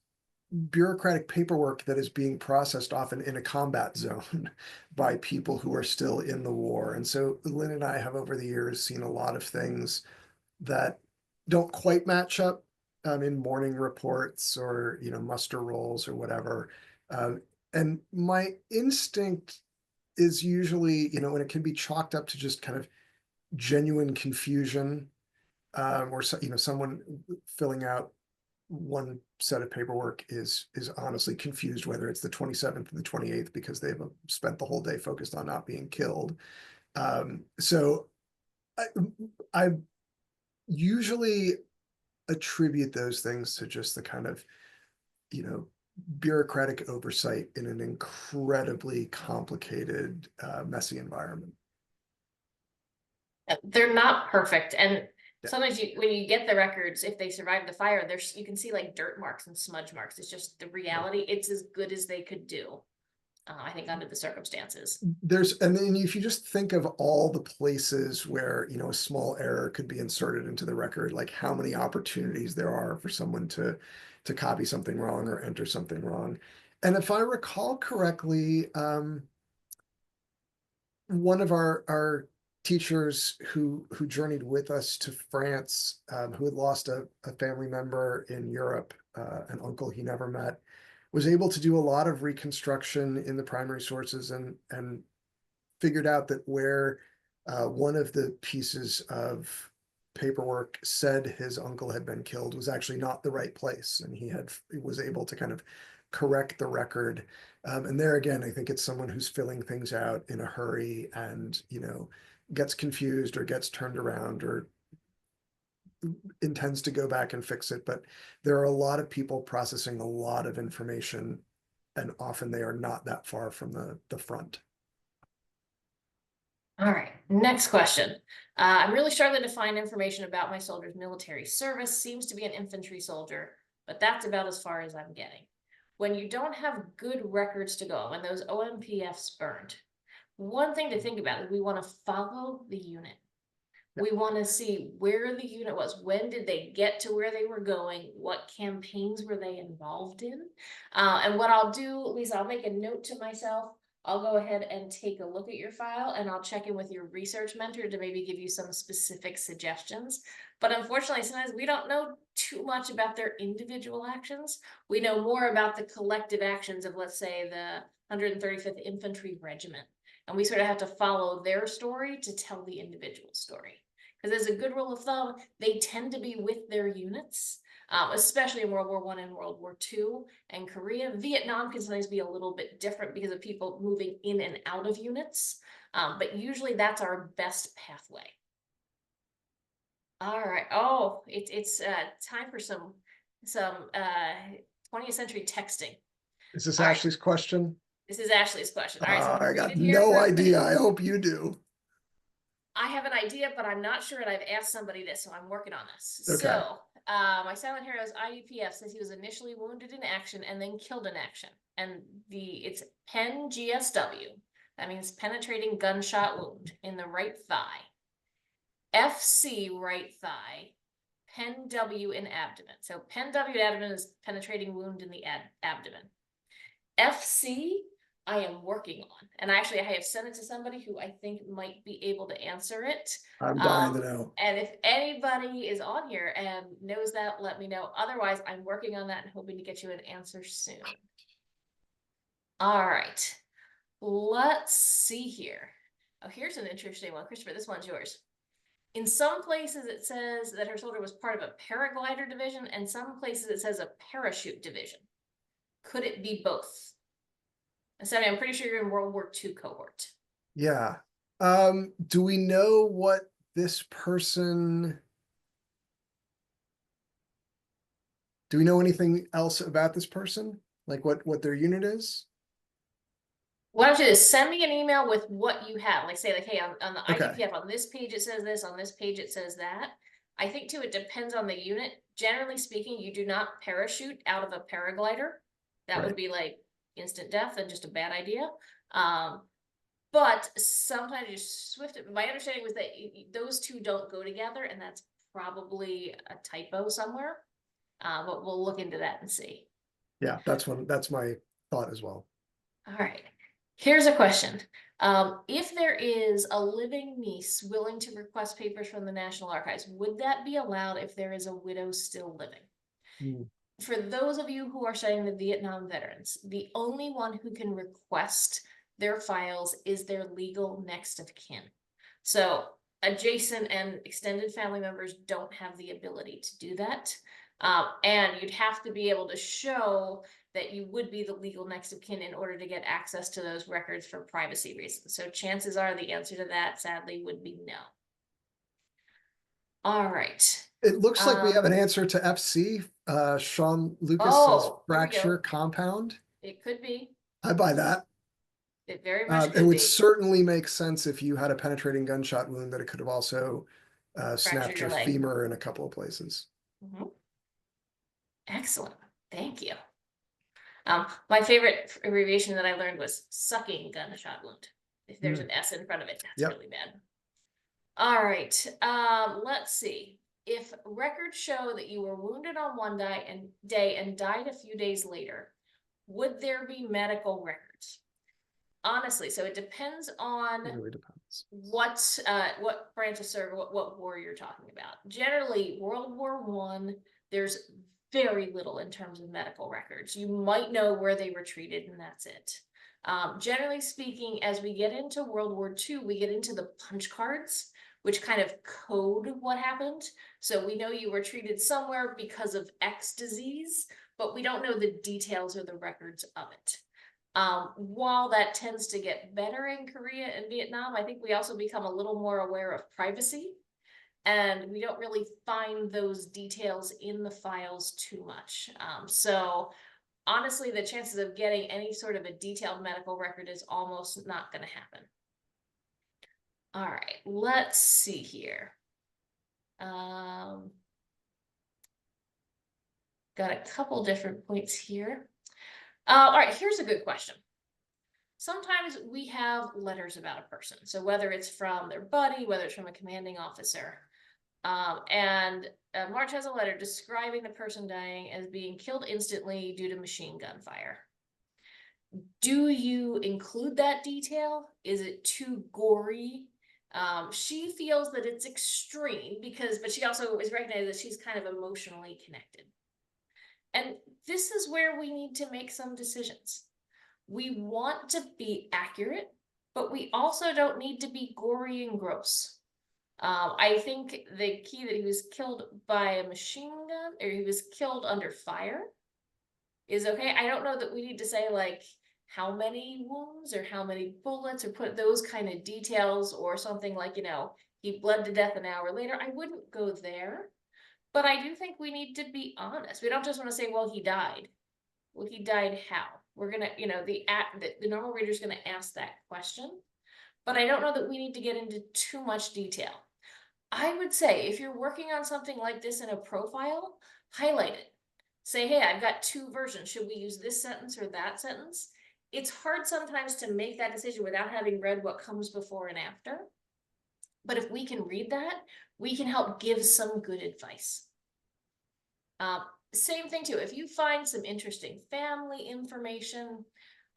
bureaucratic paperwork that is being processed often in a combat zone by people who are still in the war. And so Lynn and I have over the years seen a lot of things that don't quite match up in morning reports or muster rolls or whatever. And my instinct is usually, when it can be chalked up to just kind of genuine confusion, or someone filling out one set of paperwork is honestly confused whether it's the 27th and the 28th because they've spent the whole day focused on not being killed. So I usually attribute those things to just the kind of, bureaucratic oversight in an incredibly complicated, messy environment. They're not perfect, and Yeah. sometimes when you get the records, if they survive the fire, you can see like dirt marks and smudge marks. It's just the reality. It's as good as they could do, I think, under the circumstances. And then if you just think of all the places where, a small error could be inserted into the record, like how many opportunities there are for someone to copy something wrong or enter something wrong. And if I recall correctly, one of our teachers who journeyed with us to France, who had lost a family member in Europe, an uncle he never met, was able to do a lot of reconstruction in the primary sources and figured out that where one of the pieces of paperwork said his uncle had been killed was actually not the right place, and he was able to kind of correct the record. And there again, I think it's someone who's filling things out in a hurry and gets confused or gets turned around or intends to go back and fix it. But there are a lot of people processing a lot of information, and often they are not that far from the front. All right, next question. I'm really struggling to find information about my soldier's military service. Seems to be an infantry soldier, but that's about as far as I'm getting. When you don't have good records to go, when those OMPFs burned, one thing to think about is we want to follow the unit. We want to see where the unit was. When did they get to where they were going? What campaigns were they involved in? And what I'll do, Lisa, I'll make a note to myself. I'll go ahead and take a look at your file, and I'll check in with your research mentor to maybe give you some specific suggestions. But unfortunately, sometimes we don't know too much about their individual actions. We know more about the collective actions of, let's say, the 135th Infantry Regiment. And we sort of have to follow their story to tell the individual story. Because as a good rule of thumb, they tend to be with their units, especially in World War I and World War II and Korea. Vietnam can sometimes be a little bit different because of people moving in and out of units, but usually that's our best pathway. All right. Oh, it's time for some 20th century texting. Is this All right. Ashley's question? This is Ashley's question. All right, so I got no idea. I hope you do. I have an idea, but I'm not sure, and I've asked somebody this, so I'm working on this. Okay. So, my silent hero's IDPF says he was initially wounded in action and then killed in action, and it's pen GSW. That means penetrating gunshot wound in the right thigh. FC right thigh, pen W in abdomen. So pen W in abdomen is penetrating wound in the abdomen. FC I am working on, and actually I have sent it to somebody who I think might be able to answer it. I'm dying to know. And if anybody is on here and knows that, let me know. Otherwise, I'm working on that and hoping to get you an answer soon. All right, let's see here. Oh, here's an interesting one. Christopher, this one's yours. In some places it says that her soldier was part of a paraglider division, and some places it says a parachute division. Could it be both? Sammy, I'm pretty sure you're in World War II cohort. Yeah. Do we know what this person... Do we know anything else about this person? Like what their unit is? Why don't you just send me an email with what you have? Like say, like, hey, on the Okay. IDPF, on this page it says this, on this page it says that. I think too, it depends on the unit. Generally speaking, you do not parachute out of a paraglider. That would be like instant death and just a bad idea. But sometimes you swift it. My understanding was that those two don't go together, and that's probably a typo somewhere. But we'll look into that and see. Yeah, that's my thought as well. All right, here's a question. If there is a living niece willing to request papers from the National Archives, would that be allowed if there is a widow still living? Mm. For those of you who are studying the Vietnam veterans, the only one who can request their files is their legal next of kin. So adjacent and extended family members don't have the ability to do that. And you'd have to be able to show that you would be the legal next of kin in order to get access to those records for privacy reasons. So chances are the answer to that, sadly, would be no. All right. It looks like we have an Um, answer to FC. Sean Lucas says oh, here we fracture go. compound. It could be. I buy that. It very much It could would be. certainly make sense if you had a penetrating gunshot wound that it could have also Fracture snapped your your leg. femur in a couple of places. Mhm. Excellent. Thank you. My favorite abbreviation that I learned was sucking gunshot wound. If there's an S in front of it, that's really bad. All right. Let's see. If records show that you were wounded on one day and died a few days later, would there be medical records? Honestly, so it depends on It really depends. what branch of service, what war you're talking about. Generally, World War I, there's very little in terms of medical records. You might know where they were treated, and that's it. Generally speaking, as we get into World War II, we get into the punch cards, which kind of code what happened. So we know you were treated somewhere because of X disease, but we don't know the details or the records of it. While that tends to get better in Korea and Vietnam, I think we also become a little more aware of privacy, and we don't really find those details in the files too much. So honestly, the chances of getting any sort of a detailed medical record is almost not going to happen. All right, let's see here. Got a couple different points here. All right, here's a good question. Sometimes we have letters about a person. So whether it's from their buddy, whether it's from a commanding officer, and March has a letter describing the person dying as being killed instantly due to machine gun fire. Do you include that detail? Is it too gory? She feels that it's extreme but she also is recognizing that she's kind of emotionally connected. And this is where we need to make some decisions. We want to be accurate, but we also don't need to be gory and gross. I think the key that he was killed by a machine gun, or he was killed under fire, is okay. I don't know that we need to say like how many wounds or how many bullets or put those kind of details or something like, he bled to death an hour later. I wouldn't go there, but I do think we need to be honest. We don't just want to say, well, he died. Well, he died how? We're gonna, the normal reader is gonna ask that question, but I don't know that we need to get into too much detail. I would say if you're working on something like this in a profile, highlight it. Say, hey, I've got two versions. Should we use this sentence or that sentence? It's hard sometimes to make that decision without having read what comes before and after. But if we can read that, we can help give some good advice. Same thing too, if you find some interesting family information,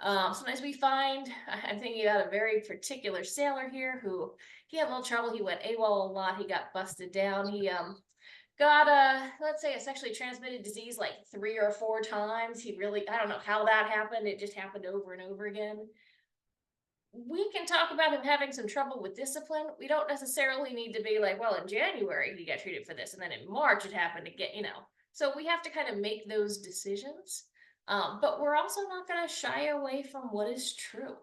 sometimes we find, I'm thinking about a very particular sailor here who, he had a little trouble, he went AWOL a lot, he got busted down, he got let's say a sexually transmitted disease like 3 or 4 times. He really, I don't know how that happened, it just happened over and over again. We can talk about him having some trouble with discipline. We don't necessarily need to be like, well, in January he got treated for this, and then in March it happened to get, So we have to kind of make those decisions. But we're also not going to shy away from what is true.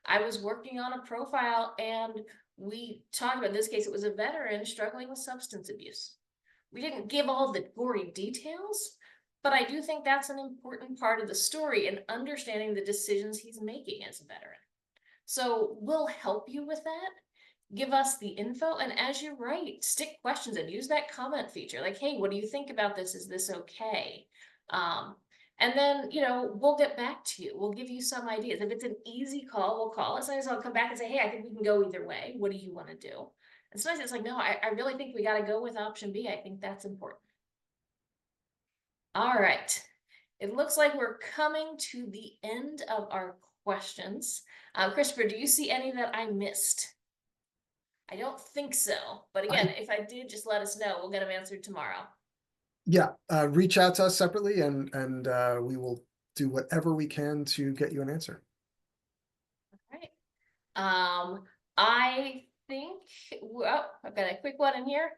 I was working on a profile and we talked about, in this case, it was a veteran struggling with substance abuse. We didn't give all the gory details, but I do think that's an important part of the story and understanding the decisions he's making as a veteran. So we'll help you with that. Give us the info, and as you write, stick questions and use that comment feature. Like, hey, what do you think about this? Is this okay? And then, we'll get back to you. We'll give you some ideas. If it's an easy call, we'll call. Sometimes I'll come back and say, hey, I think we can go either way. What do you want to do? And sometimes it's like, no, I really think we got to go with option B. I think that's important. All right. It looks like we're coming to the end of our questions. Christopher, do you see any that I missed? I don't think so, but again, I if I did, just let us know. We'll get them answered tomorrow. Yeah, reach out to us separately and we will do whatever we can to get you an answer. All right. I think, well, I've got a quick one in here.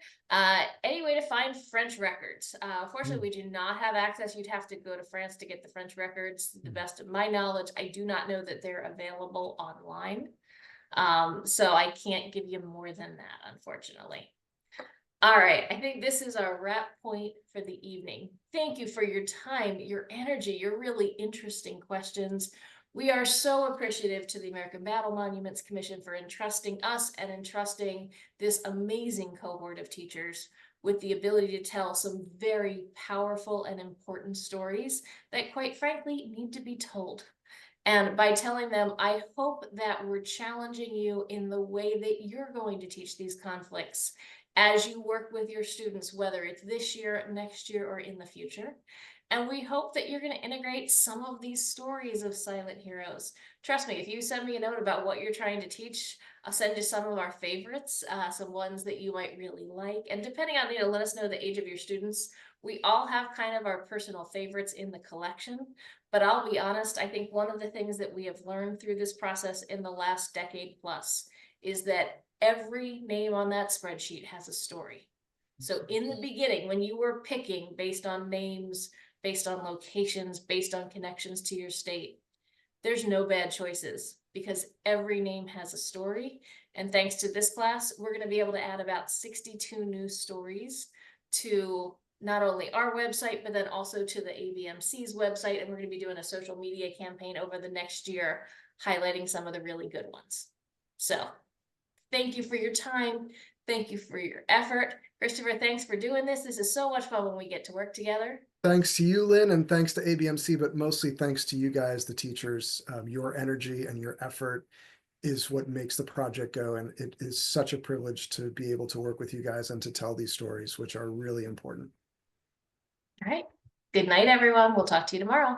Any way to find French records? Unfortunately, we do not have access. You'd have to go to France to get the French records. To the best of my knowledge, I do not know that they're available online. So I can't give you more than that, unfortunately. All right, I think this is our wrap point for the evening. Thank you for your time, your energy, your really interesting questions. We are so appreciative to the American Battle Monuments Commission for entrusting us and entrusting this amazing cohort of teachers with the ability to tell some very powerful and important stories that, quite frankly, need to be told. And by telling them, I hope that we're challenging you in the way that you're going to teach these conflicts as you work with your students, whether it's this year, next year, or in the future. And we hope that you're going to integrate some of these stories of silent heroes. Trust me, if you send me a note about what you're trying to teach, I'll send you some of our favorites, some ones that you might really like. And depending on, let us know the age of your students. We all have kind of our personal favorites in the collection. But I'll be honest, I think one of the things that we have learned through this process in the last decade plus is that every name on that spreadsheet has a story. So in the beginning, when you were picking based on names, based on locations, based on connections to your state, there's no bad choices because every name has a story. And thanks to this class, we're going to be able to add about 62 new stories to not only our website, but then also to the ABMC's website. And we're going to be doing a social media campaign over the next year, highlighting some of the really good ones. So thank you for your time. Thank you for your effort. Christopher, thanks for doing this. This is so much fun when we get to work together. Thanks to you, Lynn, and thanks to ABMC, but mostly thanks to you guys, the teachers. Your energy and your effort is what makes the project go. And it is such a privilege to be able to work with you guys and to tell these stories, which are really important. All right. Good night, everyone. We'll talk to you tomorrow.